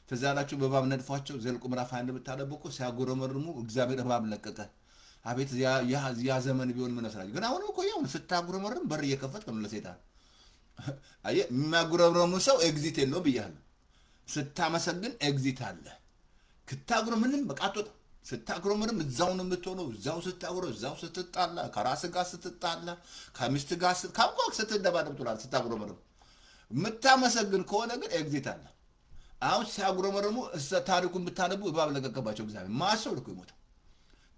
ተዛላችሁ በባብ ነድፏቸው ዘልቁ ምዕራፍ 21 ብታደብቁ ሲያጎረመርሙ እግዚአብሔር እባብ ለቀቀ አቤት ያ ዘመን ቢሆን ምን መስራች ግን አሁን እኮ ያው ስታጉረመርም በር እየከፈትክ ነው ለሰይጣን አየ የሚያጉረመርሙ ሰው ኤግዚት የለው ብያለሁ ስታመሰግን ኤግዚት አለ ክታጉረ ምንም በቃቶት ስታጉረመርም እዛው ነው የምትሆነው እዛው ስታጉረ እዛው ስትጣላ ከራስ ጋር ስትጣላ ከሚስት ጋር ካንቆክ ስትደባደብ ትላል ስታጉረመርም ምታመሰግን ከሆነ ግን ኤግዚት አለ አሁን ሲያጉረመርሙ ታሪኩን ብታነቡ እባብ ለቀቀባቸው እግዚአብሔር ማሰው ልኮ ይሞት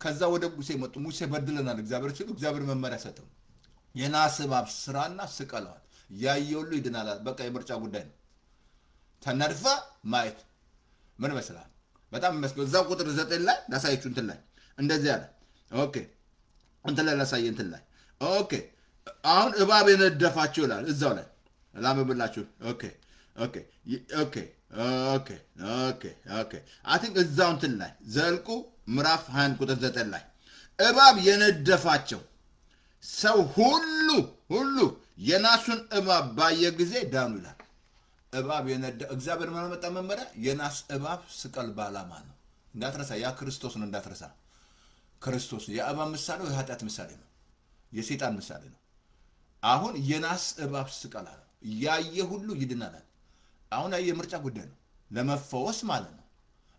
ከዛ ወደ ሙሴ መጡ ሙሴ በድለናል እግዚአብሔር ሲሉ እግዚአብሔር መመሪያ ሰጠው የናስ እባብ ስራና ስቀለዋል ያየውሉ ይድናል በቃ የምርጫ ጉዳይ ነው ተነርፋ ማየት ምን መስላል በጣም መስሎ እዛው ቁጥር 9 ላይ ላሳያችሁ እንትን ላይ እንደዚህ አለ ኦኬ እንትን ላይ ላሳየ እንትን ላይ ኦኬ አሁን እባብ የነደፋችሁ ይላል እዛው ላይ ላምብላችሁ ኦኬ አይ ቲንክ እዛው እንትን ላይ ዘልቁ ምዕራፍ 20 ቁጥር 9 ላይ እባብ የነደፋቸው ሰው ሁሉ የናሱን እባብ ባየ ጊዜ ዳኑ ይላል እባብ የነደ እግዚአብሔር ማን መጣ መመሪያ የናስ እባብ ስቀል ባላማ ነው እንዳትረሳ ያ ክርስቶስ ነው እንዳትረሳ ክርስቶስ የእባብ ምሳሌ ነው የኃጢአት ምሳሌ ነው የሰይጣን ምሳሌ ነው አሁን የናስ እባብ ስቀል አለ ያየ ሁሉ ይድናል አሁን የምርጫ ጉዳይ ነው ለመፈወስ ማለት ነው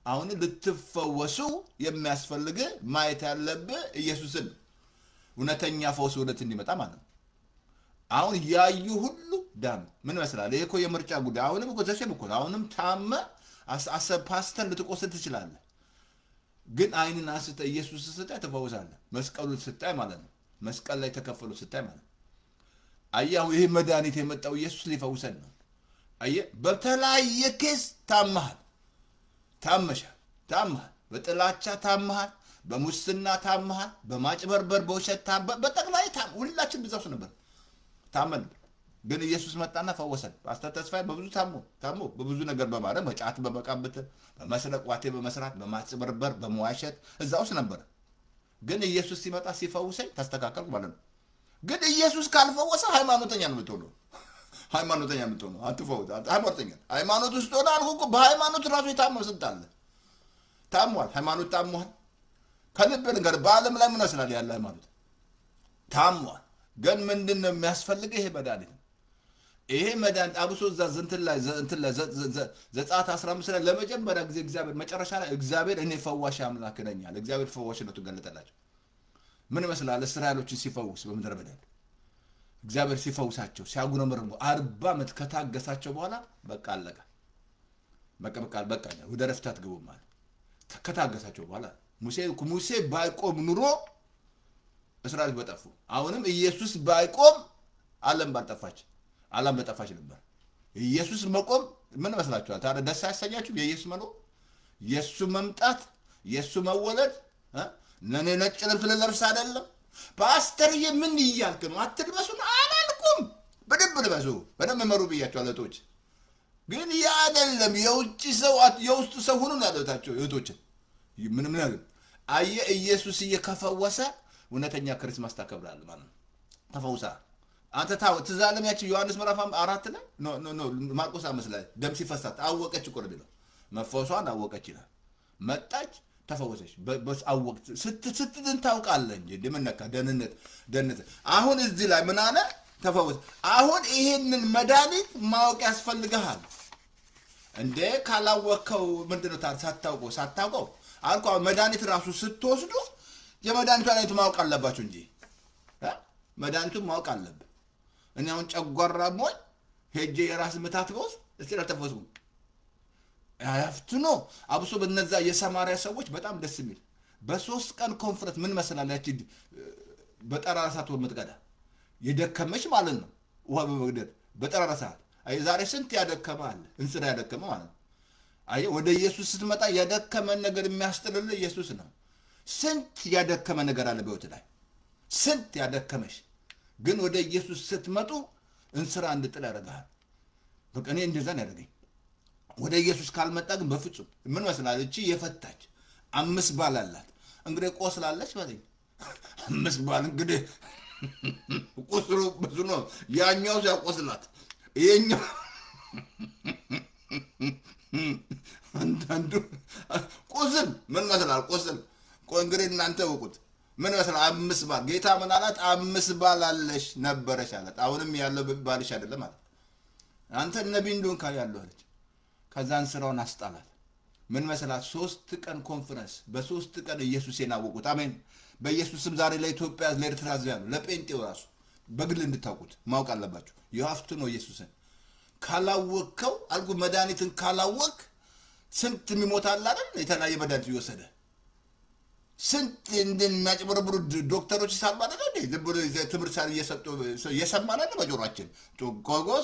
አሁን ልትፈወሱ የሚያስፈልግ ማየት ያለብህ ኢየሱስን እውነተኛ ፈውስ ወደት እንዲመጣ ማለት ነው አሁን ያዩ ሁሉ ዳን ምን መስላል ይሄ እኮ የምርጫ ጉዳይ አሁንም እኮ ዘሸም እኮ አሁንም ታመ ፓስተር ልትቆስል ትችላለህ ግን አይንን አስተ ኢየሱስ ስታይ ተፈውሳለህ መስቀሉን ስታይ ማለት ነው መስቀል ላይ ተከፈሉ ስታይ ማለት አያው ይሄ መድኃኒት የመጣው ኢየሱስ ሊፈውሰን ነው አየ በተለያየ ኬስ ታመሃል በጥላቻ ታመሃል በሙስና ታመሃል በማጭበርበር በውሸት በጠቅላይ ሁላችን ብዛው ነበር ታመን ግን ኢየሱስ መጣና ፈወሰን ፓስተር ተስፋዬ በብዙ ታሞ በብዙ ነገር በማረ መጫት በመቃበት በመስረቅ ዋቴ በመስራት በማጭበርበር በመዋሸት እዛውስ ነበር ግን ኢየሱስ ሲመጣ ሲፈውሰኝ ተስተካከልኩ ማለት ነው ግን ኢየሱስ ካልፈወሰ ሃይማኖተኛ ነው የምትሆነው አትፈውት ሃይማኖት ውስጥ ሆነ አልኩ በሃይማኖት ራሱ የታመው ስንታለ ታሟል ሃይማኖት ታሟል ከልብ ነገር በአለም ላይ ምን መስላል ያለ ሃይማኖት ታሟል ግን ምንድነው የሚያስፈልግ ይሄ መድኃኒት ይሄ መድኃኒት አብሶ እንትን ላይ ዘጸአት 15 ላይ ለመጀመሪያ ጊዜ እግዚአብሔር መጨረሻ ላይ እግዚአብሔር እኔ ፈዋሽ አምላክ ነኝ አለ እግዚአብሔር ፈዋሽነቱ ገለጠላቸው ምን መስላል እስራኤሎችን ሲፈውስ በመድረ በዳ እግዚአብሔር ሲፈውሳቸው ሲያጉረመርሙ 40 ዓመት ከታገሳቸው በኋላ በቃ አለቀ በቃ ወደ ረፍታት ግቡ ማለት ከታገሳቸው በኋላ ሙሴ ባይቆም ኑሮ እስራኤል በጠፉ አሁንም ኢየሱስ ባይቆም ዓለም በጠፋች ነበር ኢየሱስ መቆም ምን መስላችኋል ታዲያ ደስ ያሰኛችሁ የኢየሱስ መኖር የሱ መምጣት የሱ መወለድ ለኔ ነጭ ልብስ ለብስ አይደለም ፓስተርዬ ምን ይያልክ ነው አትልበሱን አላልኩም በደንብ ልበሱ በደንብ መሩ ብያችኋለሁ እህቶች ግን ያ አይደለም የውስጥ ሰው ሁሉ ያለታቸው እህቶች ምንም ነገር አየ ኢየሱስ እየከፈወሰ እውነተኛ ክርስማስ ታከብራለህ ማለት ነው ተፈውሳ አንተ ትዛለም ያቺ ዮሐንስ ምዕራፍ 4 ላይ ኖ ማርቆስ 5 ላይ ደም ሲፈሳት አወቀች እኮ ነው መፈወሷን አወቀች ይላል መጣች ተፈወሰች በስ አወቀች ስትድን ታውቃለህ እንጂ ደምነካ ደህንነት አሁን እዚህ ላይ ምን አለ ተፈወሰ አሁን ይሄንን መድኃኒት ማወቅ ያስፈልጋል እንደ ካላወቀው ምንድነው ሳታውቀው አልኳ መድኃኒት ራሱ ስትወስዱ የመድኃኒቱ አይነት ማወቅ አለባችሁ እንጂ መድኃኒቱን ማወቅ አለብህ እኔ አሁን ጨጓራ ሞኝ ሄጄ የራስ ምታት በውስ እስቲ ተፈወስኩ አያፍትኖ አብሶ በነዛ የሰማሪያ ሰዎች በጣም ደስ የሚል በ3 ቀን ኮንፈረንስ ምን መስላል ያቺ በጠራራ ሰዓት ወምትቀዳ የደከመች ማለት ነው ውሃ በመግደል በጠራራ ሰዓት አይ ዛሬ ስንት ያደከማል እንስራ ያደከመ ማለት ነው አይ ወደ ኢየሱስ ስትመጣ ያደከመ ነገር የሚያስጥልል ኢየሱስ ነው ስንት ያደከመ ነገር አለ በህይወት ላይ ስንት ያደከመሽ ግን ወደ ኢየሱስ ስትመጡ እንስራ እንድጥል ያደርጋል በቃ እኔ እንደዛ ነው ያደርገኝ ወደ ኢየሱስ ካልመጣ ግን በፍጹም ምን መስላል እቺ የፈታች 5 ባል አላት እንግዲህ ቆስላለች ማለት 5 ባል እንግዲህ ቁስሩ ብዙ ነው ያኛው ያቆስላት ይሄኛው አንዳንዱ ቁስል ምን መስላል ቁስል እንግዲህ እናንተ ወቁት ምን መስላል 5 ባል ጌታ ምን አላት 5 ባል አለሽ ነበረሽ አላት አሁንም ያለው ባልሽ አይደለም ማለት አንተ ነብይ እንደሆንክ ያለው አለች ከዛን ስራውን አስጣላት ምን መስላት 3 ቀን ኮንፈረንስ በ3 ቀን ኢየሱስን አወቁት አሜን በኢየሱስም ዛሬ ለኢትዮጵያ ለኤርትራ ያሉ ለጴንጤው ራሱ በግል እንድታውቁት ማወቅ አለባችሁ ይሀፍቱ ነው ኢየሱስን ካላወቀው አልኩ መድኃኒትን ካላወቅ ስንት የሚሞታል አይደል የተለያየ መድኃኒት ይወሰደ ስንት እንደሚያጭበረብሩ ዶክተሮች ሳልባለ ነው ዝብሩ ትምርት ሳል እየሰጡ እየሰማን አይደል በጆሮአችን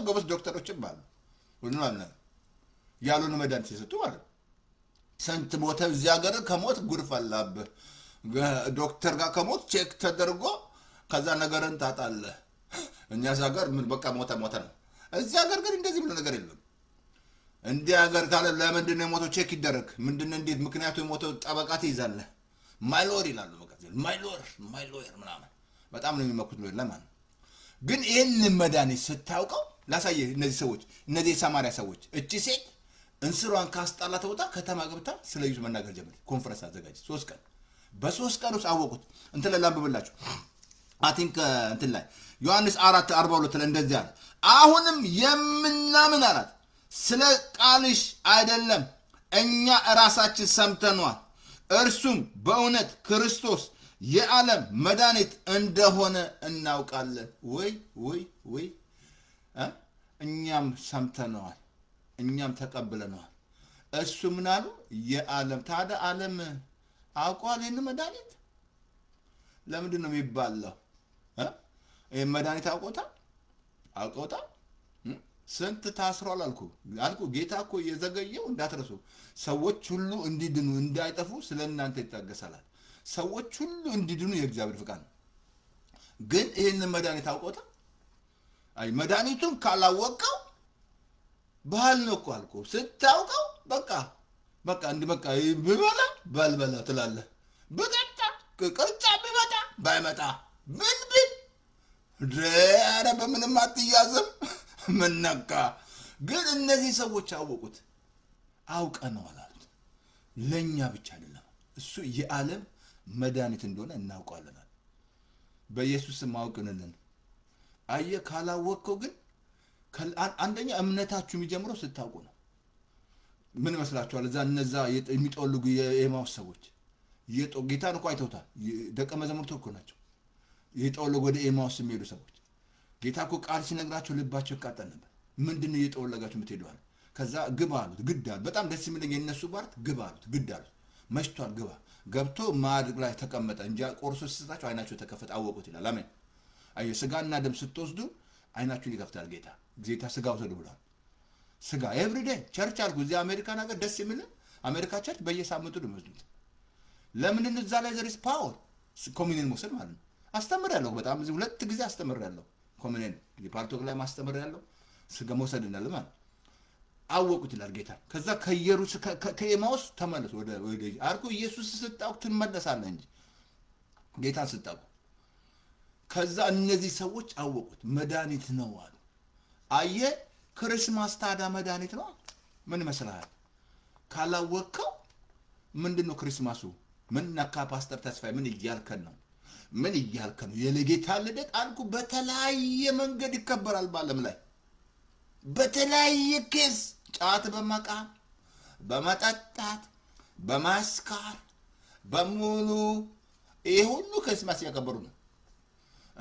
ጎበዝ ዶክተሮችም ባሉ ሁሉ ማለት ያሉን መድኃኒት ይሰጡ ማለት ስንት ሞተ እዚህ ሀገር ከሞት ጉርፍ አላብህ ዶክተር ጋር ከሞት ቼክ ተደርጎ ከዛ ነገርን ታጣለ እኛ ሀገር ምን በቃ ሞተ ነው እዚህ ሀገር ግን እንደዚህ ብሎ ነገር የለም እንዴ ሀገር ካለ ለምንድን ነው ሞቶ ቼክ ይደረግ ምንድነው እንዴት ምክንያቱ የሞተው ጠበቃት ይዛለ ማይሎር ይላሉ በቃ ማይሎር ምናምን በጣም ነው የሚመኩት ነው ለማን ግን ይሄን መድኃኒት ስታውቀው ላሳየ እነዚህ ሰማሪያ ሰዎች እቺ ሴት እንስሯን ካስጣላት ወጣ ከተማ ገብታ ስለ ኢየሱስ መናገር ጀመረች ኮንፈረንስ አዘጋጅ 3 ቀን በ3 ቀን ውስጥ አወቁት እንት ለላምብብላችሁ አቲንክ እንት ላይ ዮሐንስ 4:42 ላይ እንደዚህ አለ አሁንም የምናምን አላት ስለ ቃልሽ አይደለም እኛ ራሳችን ሰምተናል እርሱም በእውነት ክርስቶስ የዓለም መድኃኒት እንደሆነ እናውቃለን ወይ እኛም ሰምተናል እኛም ተቀብለናል እሱ ምን አሉ የዓለም ታዲያ ዓለም አውቋል ይህን መድኃኒት ለምንድን ነው የሚባለው ይህን መድኃኒት አውቆታ ስንት ታስሯል አልኩ ጌታ እኮ የዘገየው እንዳትረሱ ሰዎች ሁሉ እንዲድኑ እንዳይጠፉ ስለእናንተ ይታገሳል ሰዎች ሁሉ እንዲድኑ የእግዚአብሔር ፍቃድ ነው ግን ይህን መድኃኒት አውቆታ አይ መድኃኒቱን ካላወቀው ባህል ነው እኮ አልኩ ስታውቀው በቃ እንዲ በቃ ቢበላ ባልበላ ትላለህ በቀጣ ቅርጫ ቢመጣ ባይመጣ ምን ኧረ በምንም አትያዝም ምንነካ ግን እነዚህ ሰዎች አወቁት አውቀነዋል አሉት ለኛ ብቻ አይደለም እሱ የዓለም መድኃኒት እንደሆነ እናውቃለን በኢየሱስ ማወቅነን አየ ካላወቀው ግን አንደኛ እምነታችሁ የሚጀምረው ስታውቁ ነው ምን መስላችኋል እነዛ የሚጠወልጉ የኤማውስ ሰዎች ጌታን እኮ አይተውታል ደቀ መዛሙርቱ እኮ ናቸው የጠወለጉ ወደ ኤማውስ የሚሄዱ ሰዎች ጌታ እኮ ቃል ሲነግራቸው ልባቸው ይቃጠል ነበር ምንድነው የጠወለጋችሁ የምትሄዱት ከዛ ግብ አሉት ግድ አሉት በጣም ደስ የሚለኝ የነሱ ባርት ግብ አሉት ግድ አሉት መሽቷል ግባ ገብቶ ማድግ ላይ ተቀመጠ እንጂ ቆርሶ ሲሰጣቸው አይናቸው ተከፈተ አወቁት ይላል አሜን አየ ስጋና ደም ስትወስዱ አይናችሁን ይከፍታል ጌታ ስጋው ተዱ ብሏል ስጋ ኤቭሪዴይ ቸርች አልኩ እዚህ አሜሪካን ሀገር ደስ የሚል አሜሪካ ቸርች በየሳምንቱ ደምስዱት ለምን እንደዛ ላይ ዘሪስ ፓወር ኮሚኒየን መውሰድ ማለት ነው አስተምራለሁ በጣም እዚህ ሁለት ጊዜ አስተምራለሁ ኮሚኒየን ዲፓርትመንት ላይ ማስተምራለሁ ስጋ መውሰድ እንዳለ ማለት አወቁት ይላል ጌታ ከዛ ከኤማውስ ተመለሱ ወደ አርኩ ኢየሱስ ስጣው ትመለሳለህ እንጂ ጌታን ስጣው ከዛ እነዚህ ሰዎች አወቁት መድኃኒት ነው አሉ አየ ክርስማስ ታዲያ መድኃኒት ነው ምን መስላል ካላወቀው ምንድነው ክርስማሱ ምን ነካ ፓስተር ተስፋዬ ምን ይያልከን ነው የለጌታ ልደት አልኩ በተለያየ መንገድ ይከበራል ባለም ላይ በተለያየ ኬዝ ጫት በመቃም በመጠጣት በማስካር በሙሉ ይሄ ሁሉ ክርስማስ ያከበሩ ነው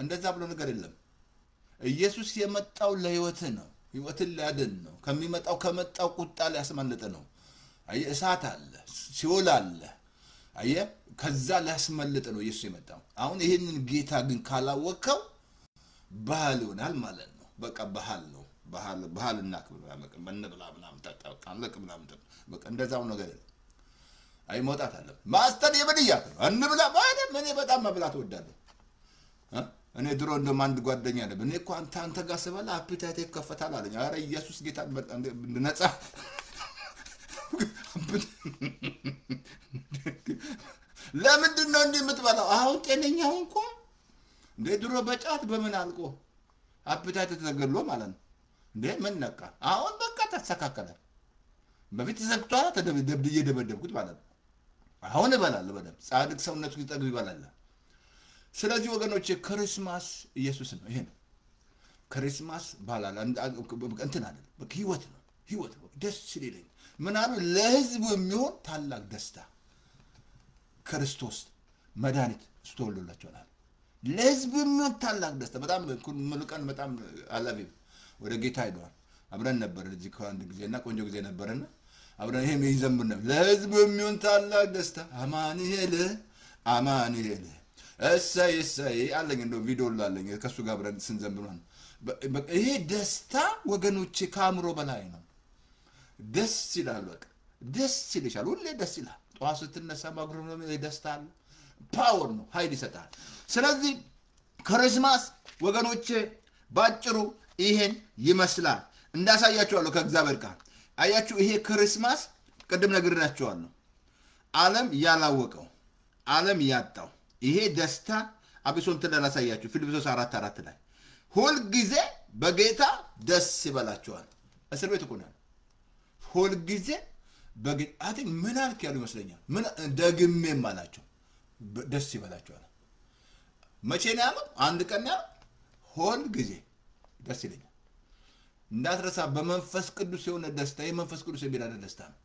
እንደዛ ብሎ ነገር የለም ኢየሱስ የመጣው ለህይወት ነው ህይወትን ሊያድን ነው ከመጣው ቁጣ ሊያስመልጥ ነው አየ እሳት አለ ሲኦል አለ አየ ከዛ ሊያስመልጥ ነው ኢየሱስ የመጣው አሁን ይሄንን ጌታ ግን ካላወቀው ባህል ይሆናል ማለት ነው በቃ ባህል ነው ባህልና ክብር በቃ መንብላ ምናምን ተጣጣ አንለቅ ምናምን በቃ እንደዛው ነገር አይ መውጣት አለ ማስተር የበድያት ነው እንብላ ማለት ምን በጣም መብላት ወዳለሁ እኔ ድሮ እንደማንድ ጓደኛ ነበር እኔ እኮ አንተ ጋር ስበላ አፒታይት ይከፈታል አለኝ አረ ኢየሱስ ጌታ ነፃ ለምንድን ነው እንዲህ የምትበላው አሁን ጤነኛው እንኳን እንደ ድሮ በጫት በምን አልቆ አፒታይት ተገድሎ ማለት ነው እንዴ ምን ነካ አሁን በቃ ተሰካከለ በፊት ዘግቷል ተደብደብኩት ማለት ነው አሁን እበላለሁ በደም ጻድቅ ሰውነቱ ይጠግብ ይበላል ስለዚህ ወገኖቼ ክርስማስ ኢየሱስ ነው ይሄ ነው ክርስማስ ባላላ እንትን አይደል በቃ ህይወት ነው ደስ ይለኝ ምን አሉ ለህዝቡ የሚሆን ታላቅ ደስታ ክርስቶስ መድኃኒት ስተወልዶላቸዋል ለህዝቡ የሚሆን ታላቅ ደስታ በጣም ሙሉቀን በጣም አላቪ ወደ ጌታ ሄዷል አብረን ነበር እዚህ ከአንድ ጊዜና ቆንጆ ጊዜ ነበርና አብረን ይሄም ይዘምር ነበር ለህዝቡ የሚሆን ታላቅ ደስታ አማኑኤል እሰይ አለኝ እንደው ቪዲዮ ላለኝ ከሱ ጋር አብረን ስንዘምር ነው ይሄ ደስታ ወገኖቼ ካምሮ በላይ ነው ደስ ይላል በቃ ደስ ይልሻል ሁሌ ደስ ይላል ጧት ስትነሳ ማግሩም ነው ደስታ ፓወር ነው ኃይል ይሰጣል ስለዚህ ክርስማስ ወገኖቼ ባጭሩ ይሄን ይመስላል እንዳሳያችኋለሁ ከእግዚአብሔር ቃል አያችሁ ይሄ ክርስማስ ቀደም ነግሬናችኋለሁ ዓለም ያላወቀው ዓለም ያጣው ይሄ ደስታ አብሶን ተላላሳያችሁ ፊልጵስዩስ 4:4 ላይ ሁሉ ጊዜ በጌታ ደስ ይበላችኋል እስር ቤት እኮ ነው ሁሉ ጊዜ በጌታ ምን አልክ ያሉ ይመስለኛል ምን ደግሜ ማላችሁ ደስ ይበላችኋል መቼ ነው ያለው አንድ ቀን ያለው ሁሉ ጊዜ ደስ ይለኛል እንዳትረሳ በመንፈስ ቅዱስ የሆነ ደስታ የመንፈስ ቅዱስ የሚራዳ ደስታ ነው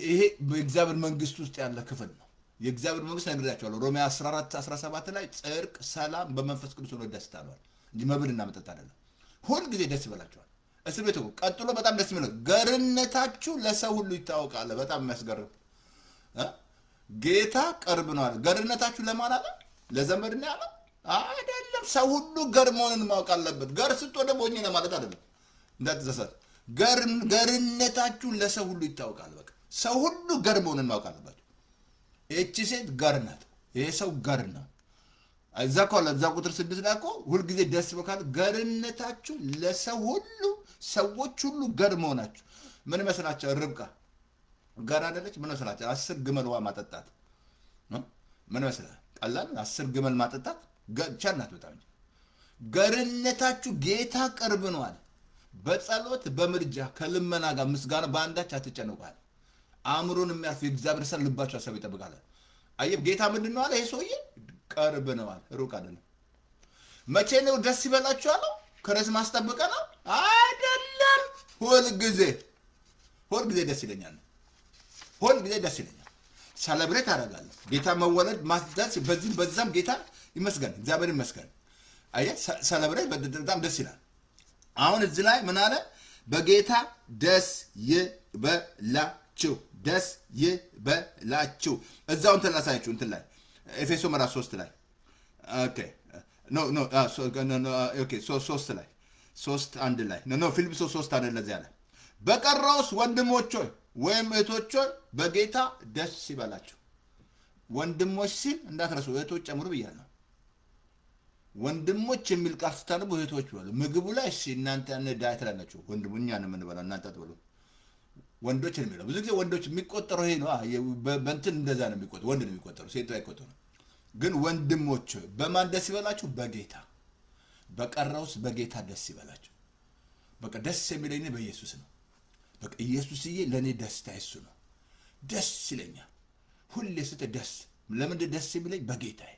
ይሄ በእግዚአብሔር መንግስት ውስጥ ያለ ክፍል ነው የእግዚአብሔር መንግስት ነግሬያችኋለሁ ሮሜ 14:17 ላይ ጽድቅ ሰላም በመንፈስ ቅዱስ ነው ደስታ ነው እንጂ መብልና መጠጥ አይደለም ሁሉ ጊዜ ደስ ይበላችኋል እስር ቤት ቀጥሎ በጣም ደስ የሚለው ገርነታችሁ ለሰው ሁሉ ይታወቃል በጣም የሚያስገርም ጌታ ቅርብ ነው አለ ገርነታችሁ ለማን አለ ለዘመድ ነው ያለው አይደለም ሰው ሁሉ ገር መሆኑን ማወቅ አለበት ገር ስትወደ ቦኝ ነው ማለት አይደለም እንዳትዘሰት ገርነታችሁ ለሰው ሁሉ ይታወቃል በቃ ሰው ሁሉ ገር መሆኑን ማወቅ አለበት እቺ ሴት ገር ናት ይሄ ሰው ገር ነው እዛ ቁጥር 6 ላይ እኮ ሁሉ ጊዜ ደስ በካል ገርነታችሁ ለሰው ሁሉ ሰዎች ሁሉ ገር መሆናችሁ ምን መስላችሁ ርብቃ ገር አይደለች ምን መስላችሁ 10 ግመል ውሃ ማጠጣት ምን መስላችሁ ቀላል 10 ግመል ማጠጣት ቸርናት በጣም ገርነታችሁ ጌታ ቅርብ ነው አለ በጸሎት በምርጃ ከልመና ጋር ምስጋና ባንዳች አትጨነቁ አእምሮን የሚያርፍ የእግዚአብሔር ሰው ልባችሁ አሰብ ይጠብቃል አየብ ጌታ ምንድነው አለ ይሄ ሰውዬ ቅርብ ነው አለ ሩቅ አይደለም መቼ ነው ደስ ይበላችሁ አለው ክርስማስ ጠብቀና አይደለም ሁሉ ጊዜ ደስ ይለኛል ሁሉ ጊዜ ደስ ይለኛል ሰለብሬት አደርጋለሁ ጌታ መወለድ ማስደስ በዛም ጌታ ይመስገን እግዚአብሔር ይመስገን አየ ሰለብሬት በጣም ደስ ይላል አሁን እዚህ ላይ ምን አለ በጌታ ደስ ይበላችሁ ደስ ይበላችሁ። እዛው እንትን ላሳያችሁ እንትን ላይ ኤፌሶ ምዕራፍ 3 ላይ ኦኬ ኦኬ 3 ላይ 3:1 ላይ ፊልጵስዩስ 3:1 ለዚያ ላይ በቀረውስ ወንድሞች ሆይ ወይም እህቶች ሆይ በጌታ ደስ ይበላችሁ። ወንድሞች ሲል እንዳትረሱ እህቶች ጨምሩ ብያለሁ። ወንድሞች የሚል ቃል ስታነቡ እህቶች ብሉ። ምግቡ ላይ እሺ እናንተ ዳይት ላላችሁ ወንድሙ እኛ ነው የምንበላው እናንተ አትበሉ። ወንዶች ነው የሚለው ብዙ ጊዜ ወንዶች የሚቆጠረው ይሄ ነው። በእንትን እንደዛ ነው የሚቆጠረው፣ ወንድ ነው የሚቆጠረው፣ ሴት አይቆጠረው። ግን ወንድሞች በማን ደስ ይበላችሁ? በጌታ። በቀረውስ በጌታ ደስ ይበላችሁ። በቃ ደስ የሚለኝ በኢየሱስ ነው። በቃ ኢየሱስዬ ለኔ ደስታ እሱ ነው። ደስ ይለኛል ሁሌ ደስ። ለምን ደስ የሚለኝ? በጌታዬ።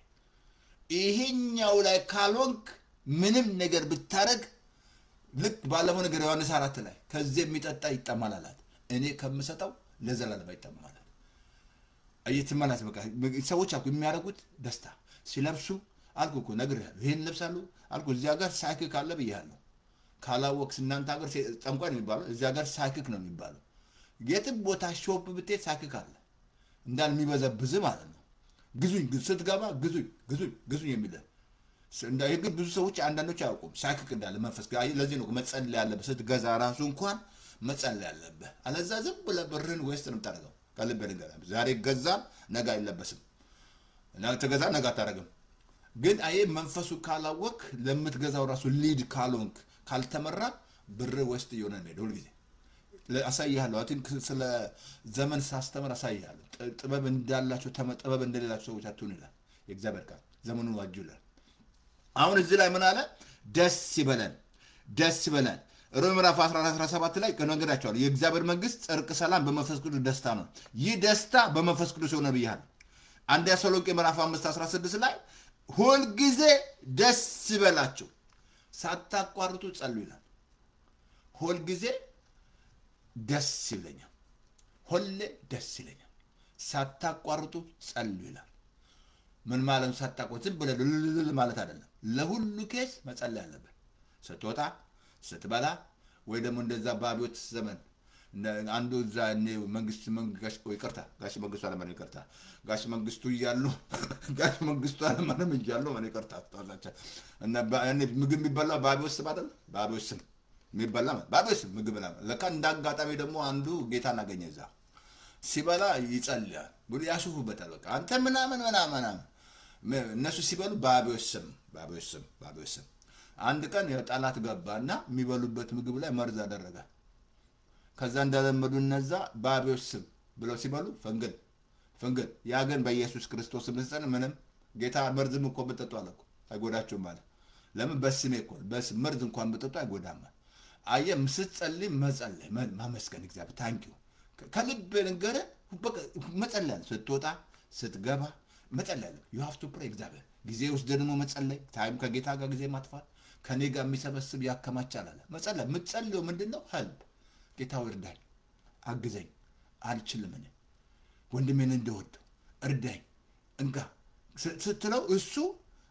ይሄኛው ላይ ካልሆንክ ምንም ነገር ብታረግ ልክ ባለፈው ነገር ዮሐንስ 4 ላይ ከዚህ የሚጠጣ ይጠማል አላት። እኔ ከምሰጠው ለዘላለም አይጠማም አላት። አይተማናት በቃ ሰዎች አልኩ የሚያረጉት ደስታ ሲለብሱ አልኩ እኮ ነግሬሃለሁ። ይሄን ለብሳሉ አልኩ። እዚህ ሀገር ሳይክክ አለ ብያለሁ። ካላወቅስ እናንተ ሀገር ጠንቋይ ነው የሚባለው፣ እዚህ ሀገር ሳይክክ ነው የሚባለው። የትም ቦታ ሾፕ ብትሄድ ሳይክክ አለ እንዳል የሚበዘብዝ ማለት ነው። ግዙኝ ስትገባ ግዙኝ የሚል እንዳይ ግን ብዙ ሰዎች አንዳንዶች አያውቁም ሳይክክ እንዳለ መንፈስ ጋር። ለዚህ ነው መጸለይ ያለብህ ስትገዛ ራሱ እንኳን መጸለይ ያለብህ። አለዛ ዝም ብለህ ብርህን ዌስት ነው የምታደርገው። ቀልብ በድንገት ዛሬ ገዛን ነገ አይለበስም እና ተገዛ ነገ አታረግም። ግን አይ መንፈሱ ካላወቅ ለምትገዛው ራሱ ሊድ ካልሆንክ ካልተመራ ብር ዌስት ይሆናል ነው ሁሉ ጊዜ አሳይሃለሁ። አሁን ስለ ዘመን ሳስተምር አሳይሃለሁ። ጥበብ እንዳላችሁ ጥበብ እንደሌላችሁ ሰዎች አትሁኑ ይላል የእግዚአብሔር ቃል። ዘመኑን ዋጁ ይላል። አሁን እዚህ ላይ ምን አለ? ደስ ይበለን። ሮሜ ምዕራፍ 14:17 ላይ ከነገራቸዋለሁ የእግዚአብሔር መንግስት ጽድቅ፣ ሰላም በመንፈስ ቅዱስ ደስታ ነው። ይህ ደስታ በመንፈስ ቅዱስ ሆነ ብያለሁ። አንደኛ ተሰሎንቄ ምዕራፍ 5:16 ላይ ሁል ጊዜ ደስ ይበላችሁ ሳታቋርጡ ጸልዩ ይላል። ሁል ጊዜ ደስ ይለኛል፣ ሁሌ ደስ ይለኛል ሳታቋርጡ ጸልዩ ይላል። ምን ማለት ነው? ሳታቋርጡ ዝም ብለህ ማለት አይደለም። ለሁሉ ኬስ መጸለይ አለበት። ስትወጣ ስትበላ ወይ ደግሞ እንደዛ ባቢዎት ዘመን አንዱ እዛ መንግስት ጋሽ መንግስቱ አለማንም ይቅርታ ጋሽ መንግስቱ እያሉ ጋሽ መንግስቱ አለማንም እያሉ ማን ይቅርታ ታላቻ እና ምግብ የሚበላ ባቢዎት አይደል? ባቢዎት የሚበላ ባቢዎት ምግብ ነው። ለካ እንዳጋጣሚ ደግሞ አንዱ ጌታን አገኘ። እዛ ሲበላ ይጸልያል ብሎ ያሹፉበታል። በቃ አንተ ምናምን እነሱ ሲበሉ ባቢዎት ስም አንድ ቀን የጠላት ገባና የሚበሉበት ምግብ ላይ መርዝ አደረገ። ከዛ እንደለመዱ እነዛ ባቢዎት ስም ብለው ሲበሉ ፈንገል ያ ግን በኢየሱስ ክርስቶስ ምስል ምንም ጌታ መርዝም እኮ ብትጠጡ አለኩ አይጎዳችሁም ማለት ለምን? በስሜ እኮ መርዝ እንኳን ብትጠጡ አይጎዳም። አየህ ስትጸልይ መጸለይ ማመስገን እግዚአብሔር ታንኪዩ ከልብ ነገር መጸለይ ስትወጣ ስትገባ መጸለይ you have to pray እግዚአብሔር ጊዜ ውስጥ ደግሞ መጸለይ ታይም ከጌታ ጋር ጊዜ ማጥፋት ከኔ ጋር የሚሰበስብ ያከማቻል አለ። መጸለይ የምትጸልየው ምንድነው? ሄልፕ ጌታው እርዳኝ፣ አግዘኝ፣ አልችልም እኔ ወንድሜን እንደወደው እርዳኝ እንጋ ስትለው እሱ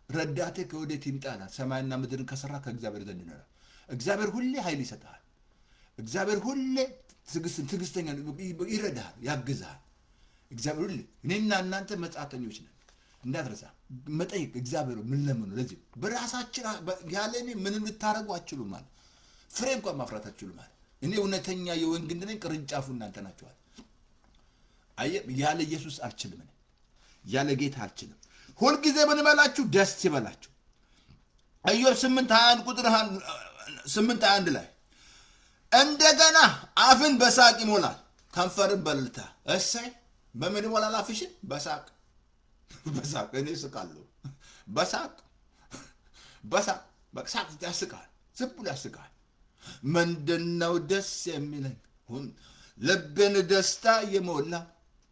ረዳቴ ከወዴት ይምጣና ሰማይና ምድርን ከሰራ ከእግዚአብሔር ዘንድ ነው። እግዚአብሔር ሁሌ ኃይል ይሰጣል። እግዚአብሔር ሁሌ ትዕግስተኛ ይረዳል፣ ያግዛል። እግዚአብሔር ሁሌ እኔና እናንተ መጻተኞች ነን እንዳትረሳ መጠይቅ እግዚአብሔር ምን ለምን ነው ለዚህ በራሳችን ያለኔ ምን ልታረጉ አትችሉም ማለት ፍሬ እንኳን ማፍራት አትችሉም ማለት እኔ እውነተኛ የወይን ግንድ ነኝ ቅርንጫፉ እናንተ ናችሁ። ያለ ኢየሱስ አልችልም፣ እኔ ያለ ጌታ አልችልም። ሁል ጊዜ ምን በላችሁ? ደስ ይበላችሁ። ኢዮብ 8:21 ቁጥር 8:21 ላይ እንደገና አፍን በሳቅ ይሞላል ከንፈርን በልልታ። እሰይ በምን ይሞላል አፍሽን? በሳቅ እኔ ስቃለሁ። በሳቅ በሳቅ ያስቃል፣ ዝም ብሎ ያስቃል። ምንድነው ደስ የሚለኝ? ልቤን ደስታ የሞላ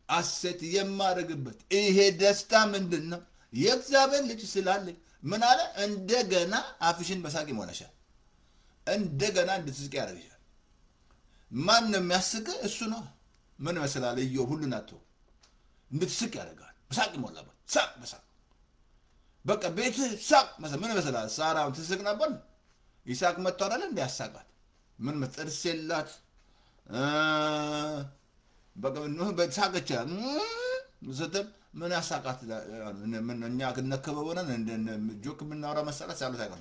ሐሴት የማረግበት ይሄ ደስታ ምንድነው? የእግዚአብሔር ልጅ ስላለኝ ምን አለ? እንደገና አፍሽን በሳቅ ይሞላሻል፣ እንደገና እንድትስቅ ያደርግሻል። ማን ነው የሚያስቅ? እሱ ነው። ምን መስላል? ኢዮብ ሁሉን አጥቶ እንድትስቅ ያደርጋል። በሳቅ ይሞላበት ሳቅ በሳቅ በቃ ቤት ሳቅ ምን መስላል? ሳራው ትስቅ ነበር። ይስሐቅ መጥቶ አይደል እንደ ያሳቃት ምን ጥርስ የላት በቀኑ በሳቀች ስትል ምን ያሳቃት ምን እኛ ከነከበበረን እንደ ጆክ ምናወራ መሰረት ሳሉ ታይቀር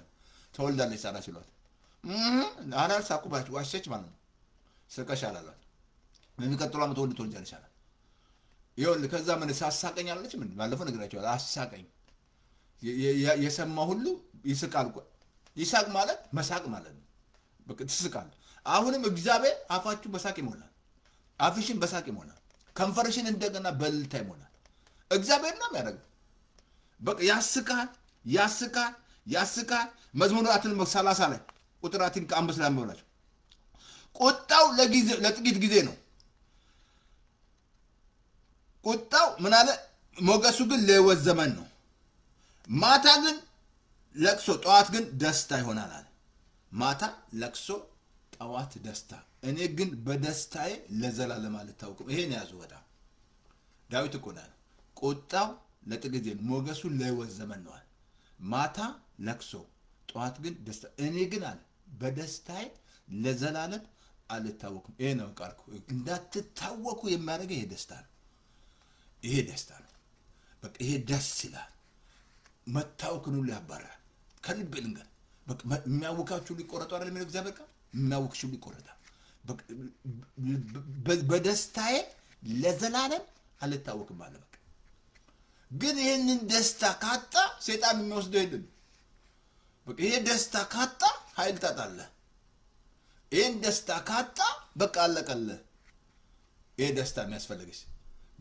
ተወልዳለች ሳራ ሲሏት አናል ሳቁባችሁ ዋሸች ማለት ነው ስቀሽ አላላት የሚቀጥለው አመት ወልድ ትወልጃለሽ አላት ይሁን ከዛ ምን ሳሳቀኝ አለች ምን ባለፈው ነግራችኋል አሳቀኝ የሰማ ሁሉ ይስቃል ይሳቅ ማለት መሳቅ ማለት ነው በቃ ትስቃል አሁንም እግዚአብሔር አፋችሁ በሳቅ ይሞላል አፍሽን በሳቅ ይሞላል ከንፈርሽን እንደገና በልታ ይሞላል እግዚአብሔር ነው የሚያደርገው በቃ ያስቃል መዝሙር አትል 30 ላይ ቁጥር 5 ላይ አንብባችሁ ቁጣው ለጥቂት ጊዜ ነው ቁጣው ምን አለ ሞገሱ ግን ለህይወት ዘመን ነው ማታ ግን ለቅሶ ጠዋት ግን ደስታ ይሆናል አለ ማታ ለቅሶ ጠዋት ደስታ እኔ ግን በደስታዬ ለዘላለም አልታወቅም ይሄን ያዙ ወዳ ዳዊት እኮ ነው ቁጣው ለጥቂት ጊዜ ሞገሱ ለህይወት ዘመን ነው ማታ ለቅሶ ጠዋት ግን ደስታ እኔ ግን አለ በደስታዬ ለዘላለም አልታወቅም ይሄ ነው ቃልኩ እንዳትታወቁ የሚያደርገው ይሄ ደስታ ነው በቃ ይሄ ደስ ይላል መታወክኑ ሊያባራል ከልብ ልንገር በቃ የሚያውካችሁ ሊቆረጡ አይደለም እግዚአብሔር ቃል የሚያውክሹ ሊቆረጣ በደስታዬ ለዘላለም አልታወቅም ማለት በቃ ግን ይሄንን ደስታ ካጣ ሰይጣን የሚወስደው ይደል በቃ ይሄ ደስታ ካጣ ኃይል ታጣለህ ይሄን ደስታ ካጣ በቃ አለቀለ ይሄ ደስታ የሚያስፈልግሽ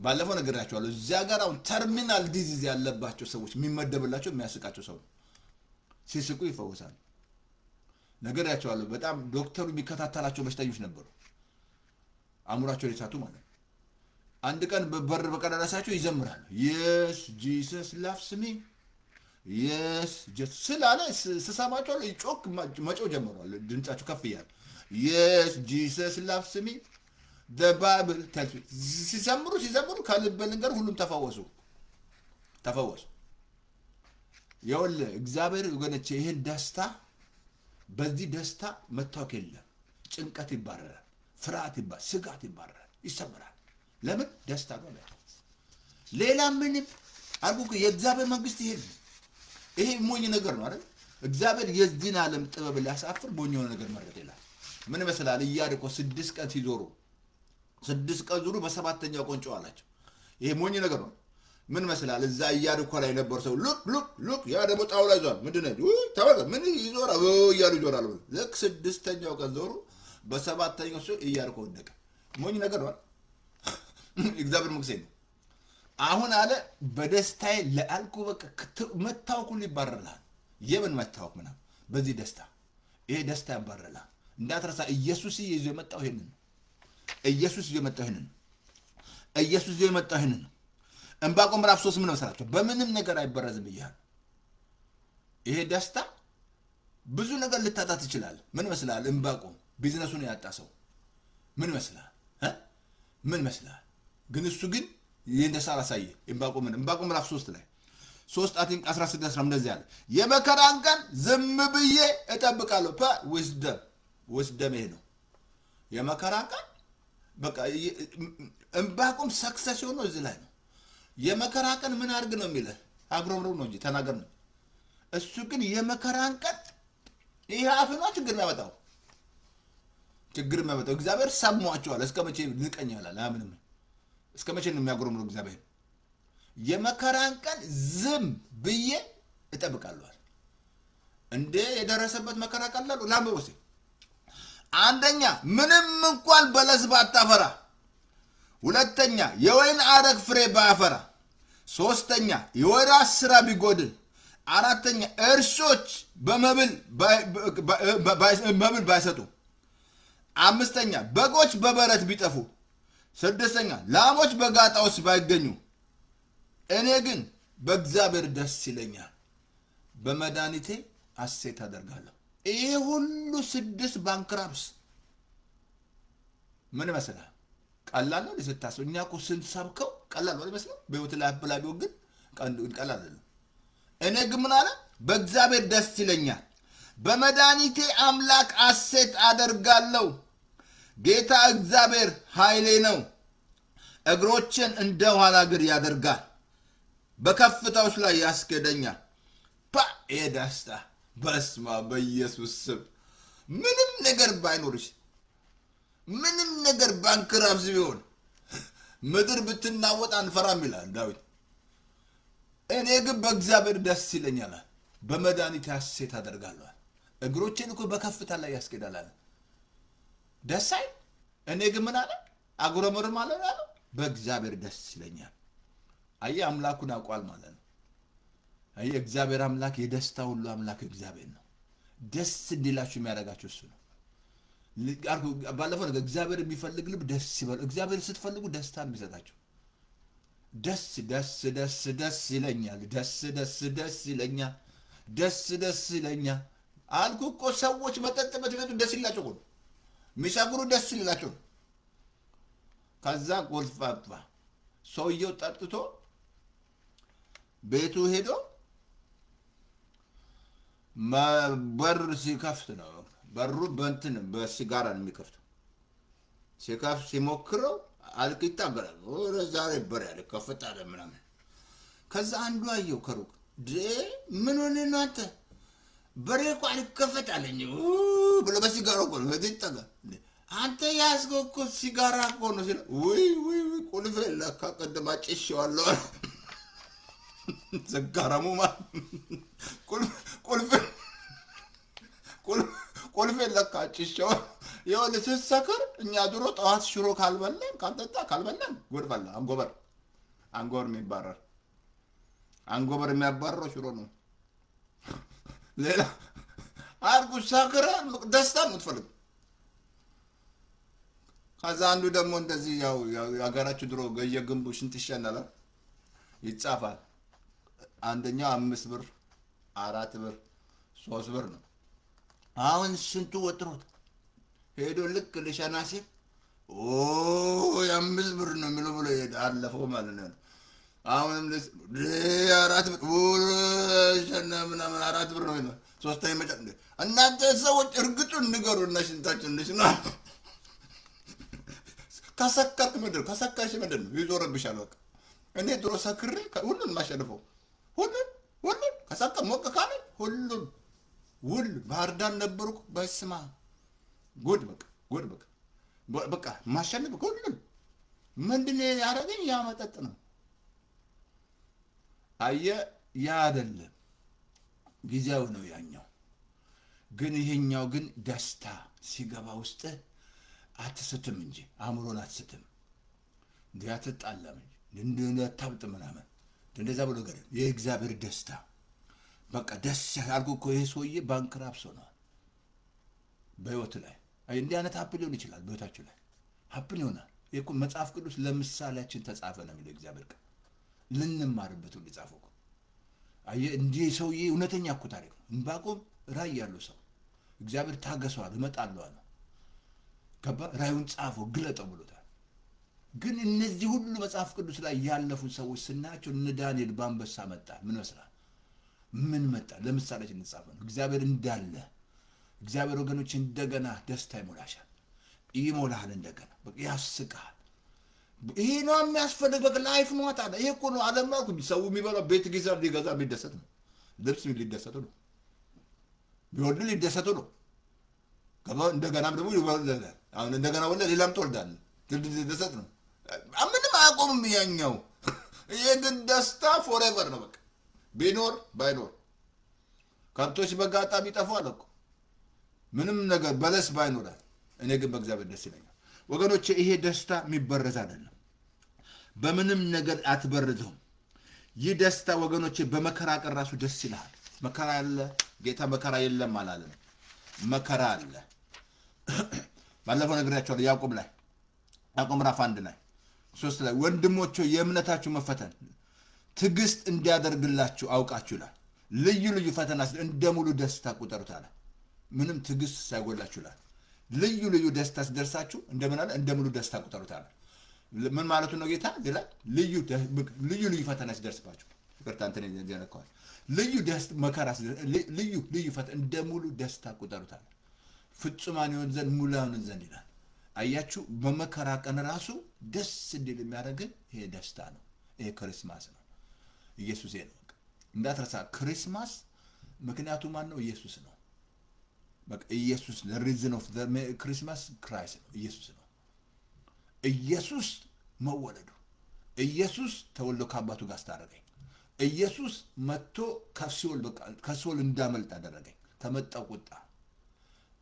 ባለፈው ነገራችኋለሁ እዚያ ጋር አሁን ተርሚናል ዲዚዝ ያለባቸው ሰዎች የሚመደብላቸው የሚያስቃቸው ሰው ሲስቁ ይፈወሳል ነገራችኋለሁ በጣም ዶክተሩ የሚከታተላቸው በሽተኞች ነበሩ አእምሯቸው ሊሳቱ ማለት አንድ ቀን በበር በቀዳዳሳቸው ይዘምራሉ yes jesus loves me yes just ስላለ ስሰማቸው ይጮክ መጮህ ጀምሯል ድምጻቸው ከፍ ይያል yes jesus loves me the bible tells me ሲዘምሩ ከልብ ልንገር ሁሉም ተፈወሱ ይወል እግዚአብሔር ወገነቼ ይሄን ደስታ በዚህ ደስታ መታወክ የለም ጭንቀት ይባረራል ፍርሃት ይባረራል ስጋት ይባረራል ይሰበራል ለምን ደስታ ነው ሌላ ምንም አልኩ የእግዚአብሔር መንግስት ይሄ ሞኝ ነገር ነው አይደል እግዚአብሔር የዚህን ዓለም ጥበብ ሊያሳፍር ሞኝ ነገር መረጥ ይላል ምን መሰላል ኢያሪኮ 6 ቀን ሲዞሩ 6 ቀን ዞሩ በሰባተኛው ቀን ጮአላቸው ይሄ ሞኝ ነገር ነው ምን መሰላል እዛ ኢያሪኮ ላይ ነበር ሰው ሉክ ያ ደግሞ ጣውላ ይዟል ምንድነው ታወቀ ምን ይዞራል ኢያሪኮ ይዞራል ልክ 6ኛው ቀን ዞሩ በሰባተኛው ሰው ኢያሪኮ ወደቀ ሞኝ ነገር ነው እግዚአብሔር መክሰኝ አሁን አለ በደስታዬ ለአልኩ በቃ መታወኩ ሊባረራል የምን መታወክ ምናምን በዚህ ደስታ ይሄ ደስታ ያባረራል እንዳትረሳ ኢየሱስ ይዞ የመጣው ይሄንን ኢየሱስ ይዞ የመጣው ይሄንን እንባቆም ምዕራፍ 3 ምን መሰላችሁ በምንም ነገር አይበረዝም ይያል ይሄ ደስታ ብዙ ነገር ልታጣት ይችላል ምን መስላል እንባቆም ቢዝነሱን ያጣ ሰው ምን መስላል ግን እሱ ግን ይንደሳራ ሳይ እንባቆም ምዕራፍ 3 ላይ 3 አቲንክ 16 19 እንደዚህ ያለ የመከራን ቀን ዝም ብዬ እጠብቃለሁ wisdom ይሄ ነው የመከራን ቀን በቃ እንባቆም ሰክሰስ ሆኖ እዚህ ላይ ነው የመከራ ቀን ምን አድርግ ነው የሚለው አግሮምሮ ነው እንጂ ተናገር ነው እሱ ግን የመከራን ቀን ይሄ አፍና ችግር የሚያመጣው እግዚአብሔር ሰማዋቸዋል እስከመቼ ንቀኛላል አምንም እስከመቼ ነው የሚያግሮምሮ እግዚአብሔር የመከራን ቀን ዝም ብዬ እጠብቃለሁ እንደ የደረሰበት መከራ ቀላሉ ላምበውሲ አንደኛ ምንም እንኳን በለስ ባታፈራ ሁለተኛ የወይን አረግ ፍሬ ባያፈራ ሶስተኛ የወይራ ስራ ቢጎድል አራተኛ እርሾች በመብል ባይሰጡ አምስተኛ በጎች በበረት ቢጠፉ ስድስተኛ ላሞች በጋጣውስ ባይገኙ እኔ ግን በእግዚአብሔር ደስ ይለኛል በመድኃኒቴ ሐሴት አደርጋለሁ ይሄ ሁሉ 6 ባንክራፕስ ምን መሰለህ ቀላል ነው ለስታሰው እኛ እኮ ስንሰብከው ቀላል ነው ይመስላል በህይወት ላይ አብላቢው ግን ቀላል ነው እኔ ግን ምን አለ በእግዚአብሔር ደስ ይለኛል በመድኃኒቴ አምላክ ሐሴት አደርጋለሁ ጌታ እግዚአብሔር ኃይሌ ነው እግሮችን እንደ ኋላ እግር ያደርጋል በከፍታዎች ላይ ያስገደኛል ደስታ በስማ በኢየሱስ ስም ምንም ነገር ባይኖርሽ ምንም ነገር ባንክራብዝ ቢሆን ምድር ብትናወጥ አንፈራም ይላል ዳዊት እኔ ግን በእግዚአብሔር ደስ ይለኛል በመድኃኒቴ ሐሴት አደርጋለሁ እግሮቼን እኮ በከፍታ ላይ ያስገዳል ደስ አይል እኔ ግን ምን አለ አጉረመርም አለ በእግዚአብሔር ደስ ይለኛል አየ አምላኩን አቋል ማለት ነው አየ እግዚአብሔር አምላክ የደስታ ሁሉ አምላክ እግዚአብሔር ነው ደስ እንዲላችሁ የሚያደርጋችሁ እሱ ነው ባለፈው ነገር እግዚአብሔር የሚፈልግ ልብ ደስ ይበል እግዚአብሔር ስትፈልጉ ደስታን የሚሰጣችሁ ደስ ደስ ደስ ደስ ይለኛል ደስ ደስ ደስ ይለኛል ደስ ደስ ይለኛል አልኩ እኮ ሰዎች መጠጥ በትቤቱ ደስ ይላቸው ነው ሚሳጉሩ ደስ ይላቸው ከዛ ጎልፋፋ ሰውየው ጠጥቶ ቤቱ ሄዶ በር ሲከፍት ነው በሩ በእንትን በሲጋራ የሚከፍተው ሲከፍት ሲሞክረው አልቂታ ገራል ወረ ዛሬ በር ያለ ከፈታለ ምናምን ከዛ አንዱ አየው ከሩቅ ምን ሆነ እናንተ በሬ እኮ አልከፈታለኝ ብሎ በሲጋራው ቆሎ ወዲጣጋ አንተ ያስገው እኮ ሲጋራ እኮ ነው ሲል ወይ ቁልፍ ለካ ቀደም አጭሽዋለሁ ዘጋራሙማ ቁልፍ ለካ አጭሽው ይወል ሲሰከር እኛ ድሮ ጠዋት ሽሮ ካልበላን ካንተታ ካልበላን ጎድፋላ አንጎበር የሚባረር አንጎበር የሚያባረው ሽሮ ነው ሌላ አርጉ ሰከረ ደስታ ምትፈልግ ከዛ አንዱ ደግሞ እንደዚህ ያው ያጋራችሁ ድሮ ገየግንቡ ሽንት ይሻናል ይጻፋል አንደኛው 5 ብር 4 ብር 3 ብር ነው አሁን ሽንቱ ወጥሮት ሄዶ ልክ ለሻናሲ የ5 ብር ነው የሚለው ብሎ አለፈው ማለት ነው አሁንም ለ4 ብር ሸና ምናምን 4 ብር ነው ይላል ሶስተኛ መጨ እናንተ ሰዎች እርግጡን ንገሩና ሽንታችን ልሽና ካሰካት ምድር ካሰካሽ ምድር ነው ይዞርብሻል በቃ እኔ ድሮ ሰክሬ ሁሉን ማሸነፈው ሁሉን ካሰካ ሞቀ ካለ ሁሉን ባህርዳን ነበርኩ በስማ ጉድ በቃ ማሸነፍ ሁሉን ምንድነው ያረገኝ ያ መጠጥ ነው አየ ያ አይደለም ጊዜው ነው ያኛው ግን ይሄኛው ግን ደስታ ሲገባ ውስጥ አትስትም እንጂ አምሮን አትስትም እንዲያተጣላም እንደ ታብጥ ምናምን እንደዛ ብሎ ገረ የእግዚአብሔር ደስታ በቃ ደስ ያልኩ እኮ ይሄ ሰውዬ ባንክራፕስ ነው በህይወት ላይ እንዲህ አይነት ሀፕን ሊሆን ይችላል በህይወታችሁ ላይ ሀፕን ይሆናል ይሄ እኮ መጽሐፍ ቅዱስ ለምሳሌያችን ተጻፈ ነው የሚለው እግዚአብሔር ቃል ልንማርበት ሁሉ ጻፈው አየ እንዲህ ሰውዬ እውነተኛ እኮ ታሪክ ነው እንባቆም ራይ ያለው ሰው እግዚአብሔር ታገሰዋል እመጣለሁ አለ ከባ ራዩን ጻፈው ግለጠው ብሎታል ግን እነዚህ ሁሉ መጽሐፍ ቅዱስ ላይ ያለፉ ሰዎች ስናቸው እነ ዳንኤል ባንበሳ መጣ ምን መጣ ለምሳሌያችን እንጻፈ ነው እግዚአብሔር እንዳለ እግዚአብሔር ወገኖች እንደገና ደስታ ይሞላል እንደገና በቃ ያስቃል ይሄ ነው የሚያስፈልግ በቃ ላይፍ ነው ታዲያ ይሄ እኮ ነው ዓለም ነው ሰው የሚበላው ቤት ሊገዛ ቢደሰት ነው ልብስ ሊደሰት ነው ቢወድ ሊደሰት ነው ከባ እንደገናም ደግሞ ይወልዳል አሁን እንደገና ወለ ሌላም ተወልዳል ሊደሰት ነው ምንም አያቆምም ያኛው ይሄ ግን ደስታ ፎrever ነው በቃ ቢኖር ባይኖር ከብቶች በጋጣሚ ይጠፋሉ እኮ ምንም ነገር በለስ ባይኖራል እኔ ግን በእግዚአብሔር ደስ ይለኛል ወገኖቼ ይሄ ደስታ የሚበረዝ አይደለም በምንም ነገር አትበርዘው ይህ ደስታ ወገኖቼ በመከራ ቀን ራሱ ደስ ይላል መከራ አለ ጌታ መከራ የለም አላለም መከራ አለ ባለፈው ነግሬያችኋለሁ ያዕቆብ ምዕራፍ 1 ላይ 3 ላይ ወንድሞቼ የእምነታችሁ መፈተን ትግስት እንዲያደርግላችሁ አውቃችሁ ይላል ልዩ ፈተና እንደሙሉ ደስታ ቁጠሩታል ምንም ትግስት ሳይጎላችሁ ይላል ልዩ ደስታ ሲደርሳችሁ እንደምን አለ እንደሙሉ ደስታ ቁጠሩታል ምን ማለት ነው ጌታ ይላል ልዩ ፈተና ሲደርስባችሁ ይቅርታ አንተ ነኝ እንደነካው ደስታ መከራ ልዩ ፈተና እንደሙሉ ደስታ ቁጠሩታል ፍጹማን ይሆን ዘንድ ሙላውን ዘንድ ይላል አያችሁ በመከራ ቀን ራሱ ደስ እንዲል የሚያደርግን ይሄ ደስታ ነው። ይሄ ክሪስማስ ነው። ኢየሱስ ነው። እንዳትረሳ ክሪስማስ ምክንያቱ ማን ነው? ኢየሱስ ነው። በቃ ኢየሱስ the reason of the Christmas Christ ነው። ኢየሱስ ነው። ኢየሱስ መወለዱ ኢየሱስ ተወልዶ ከአባቱ ጋር አስታረቀኝ። ኢየሱስ መጥቶ ከሲኦል በቃ ከሲኦል እንዳመልጥ አደረገኝ። ተመጣው ቁጣ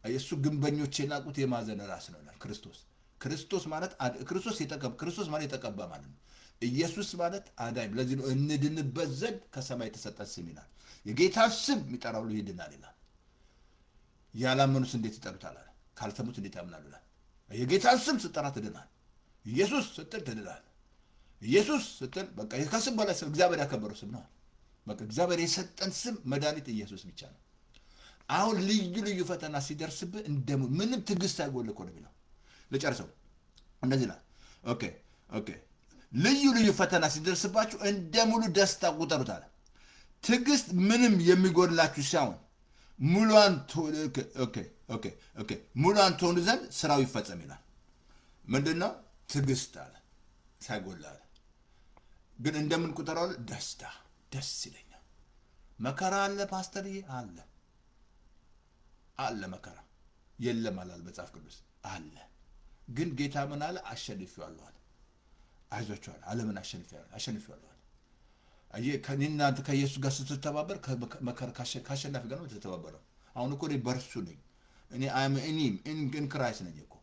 ኢየሱስ ግንበኞች የናቁት የማዘን ራስ ነው ይላል ክርስቶስ። ክርስቶስ ማለት ክርስቶስ ማለት የተቀባ ማለት ነው። ኢየሱስ ማለት አዳኝ። ለዚህ ነው እንድንበት ዘንድ ከሰማይ የተሰጠ ስም ይላል። የጌታ ስም የሚጠራው ሁሉ ይድናል ይላል። ያላመኑት እንዴት ይጠሩታል? ካልሰሙት እንዴት ያምናሉ? የጌታ ስም ስትጠራ ትድናል። ኢየሱስ ስትል ትድናል። ኢየሱስ ስትል በቃ ከስም በላይ እግዚአብሔር ያከበረው ስም ነው። በቃ እግዚአብሔር የሰጠን ስም መድኃኒት ኢየሱስ ብቻ ነው። አሁን ልዩ ልዩ ፈተና ሲደርስብህ እንደምን ምንም ትግስት አይጎልህ እኮ ነው የሚለው። ልጨርሰው እንደዚህ ነው። ኦኬ ልዩ ልዩ ፈተና ሲደርስባችሁ እንደ ሙሉ ደስታ ቁጠሩት አለ። ትግስት ምንም የሚጎድላችሁ ሳይሆን ሙሉን ሙሉን ትሆኑ ዘንድ ስራው ይፈጸም ይላል። ምንድነው ትግስት አለ ሳይጎድል አለ። ግን እንደምን ቁጠራው? ደስታ ደስ ይለኛል። መከራ አለ ፓስተርዬ አለ መከራ የለም አላል መጽሐፍ ቅዱስ አለ። ግን ጌታ ምን አለ? አሸንፌዋለሁ አለ። አይዟችሁ አለ። ዓለምን አሸንፌዋለሁ አለ። ከኔና ከኢየሱስ ጋር ስትተባበር መከራ ካሸናፊ ጋር ነው ተተባበረው። አሁን እኮ በርሱ ነኝ እኔ ኢን ክራይስት ነኝ እኮ።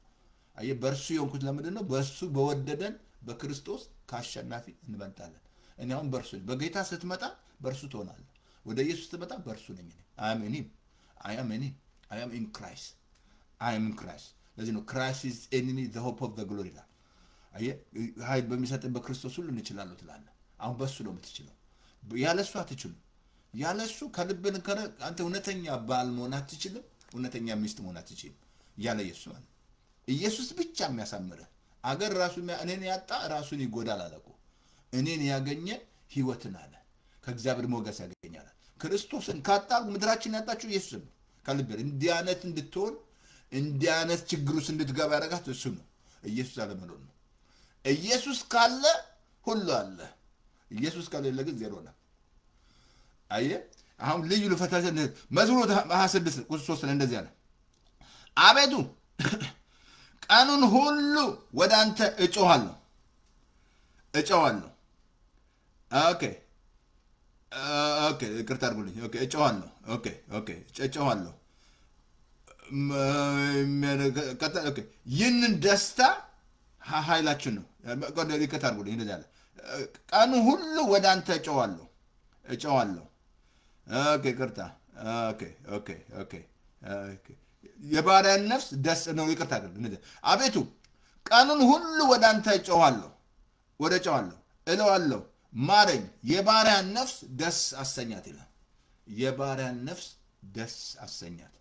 በርሱ የሆንኩት ለምንድን ነው? በሱ በወደደን በክርስቶስ ካሸናፊ እንበልጣለን። እኔ አሁን በርሱ በጌታ ስትመጣ በርሱ ትሆናለህ። ወደ ኢየሱስ ስትመጣ በርሱ ነኝ እኔ። I am in Christ. ለዚህ ነው Christ is in me the hope of the glory ይላል። ኃይል በሚሰጠን በክርስቶስ ሁሉ እንችላለን ትላለህ። አሁን በሱ ነው የምትችለው። ያለሱ አትችልም። ያለሱ ከልብን አንተ እውነተኛ ባል መሆን አትችልም። እውነተኛ ሚስት መሆን አትችልም። ያለ ኢየሱስ ማለት ኢየሱስ ብቻ የሚያሳምርህ አገር ራሱ እኔን ያጣ ራሱን ይጎዳል አለቁ። እኔን ያገኘ ህይወትን አለ ከእግዚአብሔር ሞገስ ያገኛል። ክርስቶስን ካጣ ምድራችን ያጣችው ኢየሱስ ነው። ከልብ እንዲያነት እንድትሆን እንዲያነት ችግሩስ እንድትገባ ያደረጋት እሱ ነው። ኢየሱስ አለመኖር ነው። ኢየሱስ ካለ ሁሉ አለ። ኢየሱስ ከሌለ ግን ዜሮ ነው። አሁን ልዩ ለፈታሽ መዝሙር 26 ቁጥር 3 እንደዚህ አለ። አቤቱ ቀኑን ሁሉ ወደ አንተ እጮሃለሁ። ይቅርታ አድርጉልኝ። እጮሃለሁ። እጮሃለሁ። ይህንን ደስታ ኃይላችን ነው። ይቅርታ አድርጉልኝ። እንደዚህ አለ። ቀኑ ሁሉ ወደ አንተ እጮሃለሁ። ይቅርታ የባሪያን ነፍስ ደስ ነው። ይቅርታ አድርጉልኝ። አቤቱ ቀኑን ሁሉ ወደ አንተ እጮሃለሁ እለዋለሁ ማረኝ፣ የባሪያን ነፍስ ደስ አሰኛት ይላል። የባሪያን ነፍስ ደስ አሰኛት።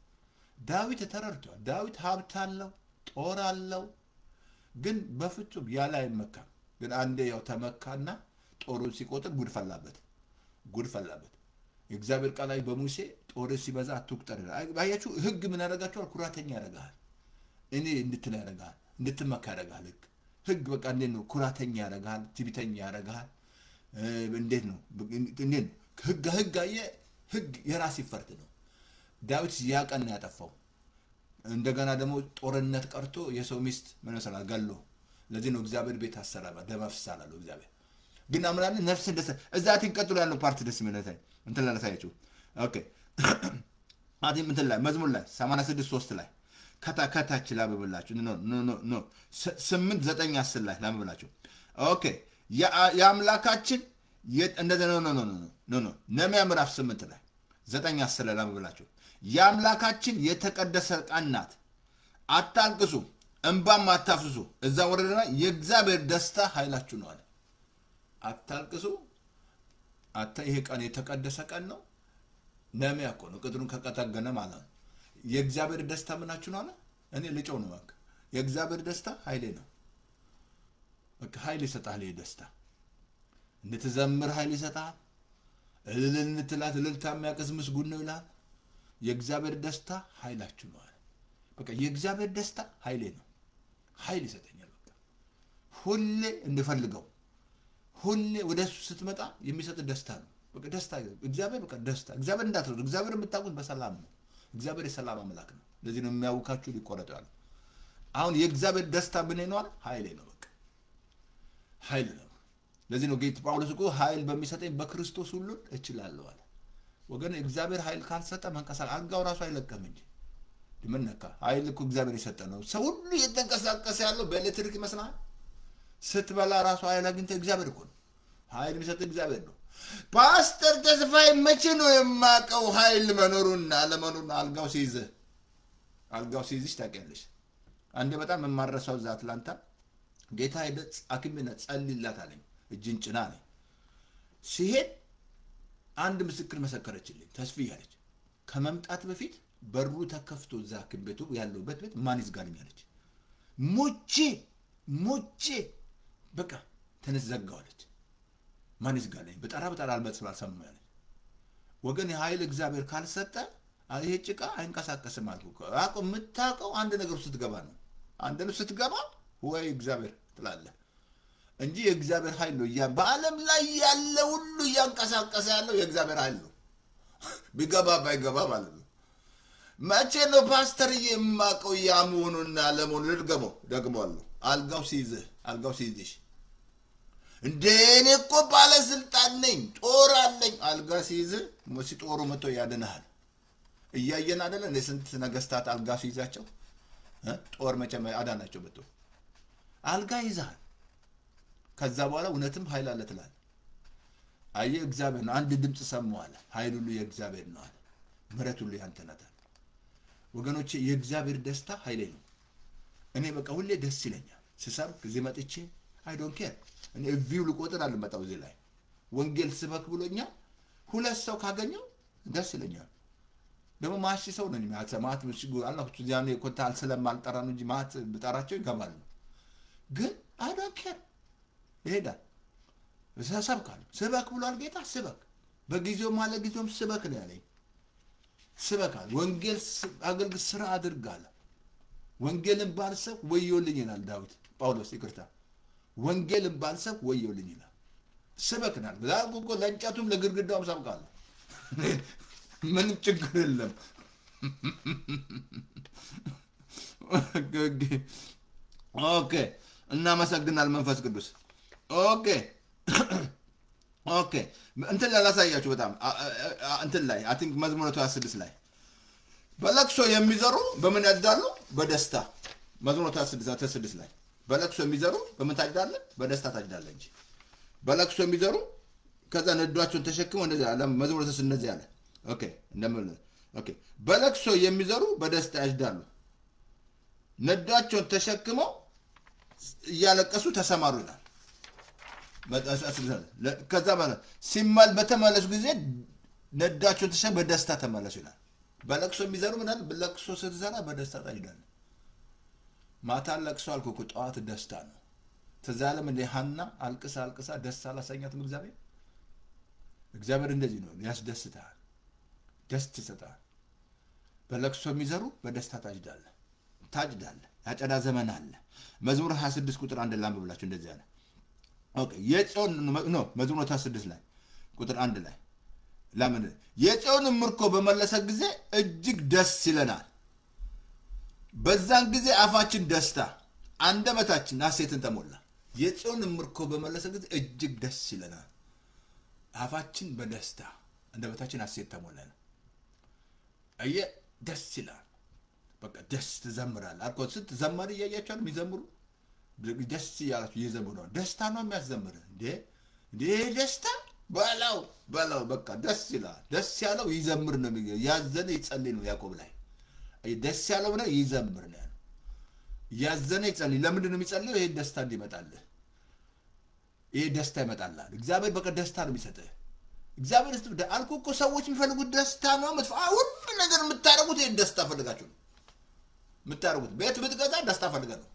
ዳዊት ተረድቷል። ዳዊት ሀብት አለው፣ ጦር አለው፣ ግን በፍጹም ያለ አይመካም። ግን አንዴ ያው ተመካና ጦሩን ሲቆጥር ጉድ ፈላበት። የእግዚአብሔር ቃል ላይ በሙሴ ጦር ሲበዛ አትቁጠር ይላል። አያችሁ ህግ ምን ያደርጋቸዋል? ኩራተኛ ያደርጋል። እኔ እንድትል ያደርጋል፣ እንድትመካ ያደርጋል። ህግ በቃ እንዴት ነው? ኩራተኛ ያደርጋል፣ ትዕቢተኛ ያደርጋል። እንዴት ነው? ህግ የራስ ይፈርድ ነው። ዳዊት ያቀን ያጠፋው እንደገና ደግሞ ጦርነት ቀርቶ የሰው ሚስት ምን መሰላል ገሎ። ለዚህ ነው እግዚአብሔር ቤት አሰራባ ደማፍሳል አለው እግዚአብሔር። ግን አምራን ነፍስ ደስ እዛት ይቀጥሉ ያለው ፓርት ደስ የሚለታይ እንትን ላሳያችሁ። አዲም እንትን ላይ መዝሙር ላይ 86:3 ላይ ከታች ላበብላችሁ። ኖ 8 9 10 ላይ ላበብላችሁ። የአምላካችን እንደዚህ ኖ ነህምያ ምዕራፍ 8 ላይ 9 10 ላይ ላበብላችሁ። የአምላካችን የተቀደሰ ቀን ናት፣ አታልቅሱ እንባም አታፍስሱ። እዛ ወረደና የእግዚአብሔር ደስታ ኃይላችሁ ነው አለ። አታልቅሱ ይሄ ቀን የተቀደሰ ቀን ነው። ነህምያ እኮ ነው ቅጥሩን ከቀጠገነ ማለት ነው። የእግዚአብሔር ደስታ ምናችሁ ነው አለ። እኔ ልጨው ነው በቃ የእግዚአብሔር ደስታ ኃይሌ ነው። በቃ ኃይል ይሰጣል። ይሄ ደስታ እንድትዘምር ኃይል ይሰጣል። እልል እንትላት እልልታ የሚያቀስ ምስጉን ነው ይላል። የእግዚአብሔር ደስታ ኃይላችሁ ነው አለ። በቃ የእግዚአብሔር ደስታ ኃይሌ ነው። ኃይል ይሰጠኛል በቃ ሁሌ እንፈልገው ሁሌ ወደሱ ስትመጣ የሚሰጥ ደስታ ነው በቃ ደስታ እግዚአብሔር በቃ ደስታ እግዚአብሔር እንዳትረዱ እግዚአብሔር የምታውቁት በሰላም ነው እግዚአብሔር የሰላም አምላክ ነው ለዚህ ነው የሚያውካችሁ ሊቆረጣሉ አሁን የእግዚአብሔር ደስታ ምን ነው ኃይል ነው በቃ ኃይል ነው ለዚህ ነው ጌታ ጳውሎስ እኮ ኃይል በሚሰጠኝ በክርስቶስ ሁሉ እችላለሁ አለ ወገን እግዚአብሔር ኃይል ካልሰጠ መንቀሳቀስ አልጋው ራሱ አይለቀም እንጂ ድምነካ ኃይል እኮ እግዚአብሔር የሰጠ ነው ሰው ሁሉ እየተንቀሳቀሰ ያለው በኤሌክትሪክ ይመስላል ስትበላ ራሱ ኃይል አግኝተ እግዚአብሔር እኮ ነው ኃይል የሚሰጥ እግዚአብሔር ነው ፓስተር ተስፋዬ መቼ ነው የማቀው ኃይል መኖሩና አለመኖሩና አልጋው ሲይዝሽ ታውቂያለሽ አንዴ በጣም የማረሳው ዛ አትላንታ ጌታ ሄደጽ አክምነ ጸልይላት አለኝ እጅን ጭና ነኝ ሲሄድ አንድ ምስክር መሰከረችልኝ ተስፋዬ ያለች ከመምጣት በፊት በሩ ተከፍቶ ዛ ክቤቱ ያለውበት ቤት ማን ይዝጋልኝ አለች ሞቼ በቃ ተነዘጋዋለች ማን ይዝጋልኝ በጠራ አልበት ስላልሰማኝ ወገን የኃይል እግዚአብሔር ካልሰጠ ይሄ ጭቃ አይንቀሳቀስም አልኩ አቆ ምታቀው አንድ ነገር ስትገባ ነው አንድ ነው ስትገባ ወይ እግዚአብሔር ትላለ እንጂ የእግዚአብሔር ኃይል ነው ያ በአለም ላይ ያለ ሁሉ ያንቀሳቀሰ ያለው የእግዚአብሔር ኃይል ነው ቢገባ ባይገባ ማለት ነው መቼ ነው ፓስተር የማቀው ያሙኑና ለሞን ልድገመው ደግሞአለሁ አልጋው ሲይዝሽ እንደኔ እኮ ባለስልጣን ነኝ ጦር አለኝ አልጋ ሲይዝ ጦሩ መጥቶ ያድናል እያየን አይደለ ለስንት ነገስታት አልጋ ሲይዛቸው ጦር መቼም አዳናቸው መጥቶ አልጋ ይዛል ከዛ በኋላ እውነትም ኃይል አለ ትላል አየ እግዚአብሔር አንድ ድምጽ ሰማዋለ ኃይል ሁሉ የእግዚአብሔር ነው አለ ምሕረት ሁሉ ያንተ ናት ወገኖቼ የእግዚአብሔር ደስታ ኃይሌ ነው እኔ በቃ ሁሌ ደስ ይለኛል ስሰብክ እዚህ መጥቼ አይ ዶንት ኬር እኔ ቪው ልቆጥር አልመጣው እዚህ ላይ ወንጌል ስበክ ብሎኛል ሁለት ሰው ካገኘው ደስ ይለኛል ደግሞ ማሽ ሰው ነኝ ማት ምሽጉ አላህ ዛኔ ኮንታል ስለማልጠራ ነው እንጂ ማት ብጠራቸው ይገባሉ ግን አይ ዶንት ኬር ይሄዳል ሰብካል ስበክ ብሏል ጌታ ስበክ በጊዜው ማለት ጊዜውም ስበክ ነው ያለኝ ስበካል ወንጌል አገልግል ስራ አድርጋለ ወንጌልን ባልሰብ ወዮልኝ ይላል ዳዊት ጳውሎስ ይቅርታ ወንጌልን ባልሰብ ወዮልኝ ይላል ስበክናል ዛጉ ለእንጨቱም ለግርግዳውም ሰብካለ ምን ችግር የለም ኦኬ እናመሰግናል መንፈስ ቅዱስ ኦኬ እንትን ላሳያችሁ በጣም እንትን ላይ አይ ቲንክ መዝሙር 26 ላይ በለቅሶ የሚዘሩ በምን ያድዳሉ በደስታ መዝሙር 26 ላይ በለቅሶ የሚዘሩ በምን ታጅዳለ በደስታ ታጅዳለ እንጂ በለቅሶ የሚዘሩ ከዛ ነዷቸውን ተሸክመው እንደዚህ አለ መዝሙር 26 እንደዚህ አለ ኦኬ በለቅሶ የሚዘሩ በደስታ ያጅዳሉ ነዷቸውን ተሸክመው ያለቀሱ ተሰማሩ ይላል ከዛ ማለት ሲማል በተመለሱ ጊዜ ነዳቸው ተሸ በደስታ ተመለሱ ይላል በለቅሶ የሚዘሩ ምናል በለቅሶ ስትዘራ በደስታ ታጅዳለ ማታ ለቅሶ አልኩ ጧት ደስታ ነው ተዛለም እንደ ሐና አልቅሳ ደስ አላሰኛትም እግዚአብሔር እንደዚህ ነው ያስደስታል ደስ ይሰጣል በለቅሶ የሚዘሩ በደስታ ታጅዳለ ያጨዳ ዘመን አለ መዝሙር 26 ቁጥር 1 ላይ አንብብላችሁ እንደዚህ አለ ኦኬ የጽዮን ነው መዝሙር 26 ላይ ቁጥር 1 ላይ ለምን የጽዮን ምርኮ በመለሰ ጊዜ እጅግ ደስ ይለናል በዛን ጊዜ አፋችን ደስታ አንደበታችን ሐሴትን ተሞላ የጽዮን ምርኮ በመለሰ ጊዜ እጅግ ደስ ይለናል አፋችን በደስታ አንደበታችን ሐሴት ተሞላ አየ ደስ ይላል በቃ ደስ ትዘምራል አልኮ ስትዘምር እያያችሁ የሚዘምሩ ደስ ያላችሁ እየዘምሩ ነው ደስታ ነው የሚያዘምር እንዴ ደስታ በላው በቃ ደስ ይላል ደስ ያለው ይዘምር ነው ያዘነ ይጸልይ ነው ያዕቆብ ላይ ደስ ያለው ነው ይዘምር ነው ያዘነ ይጸልይ ለምንድን ነው የሚጸልየው ይሄ ደስታ እንዲመጣል ይሄ ደስታ ይመጣል እግዚአብሔር በቃ ደስታ ነው የሚሰጠው እግዚአብሔር እስቲ አልኩ እኮ ሰዎች የሚፈልጉት ደስታ ነው ሁሉ ነገር የምታረጉት ይሄ ደስታ ፈልጋችሁ ነው የምታረጉት ቤት ብትገዛ ደስታ ፈልገህ ነው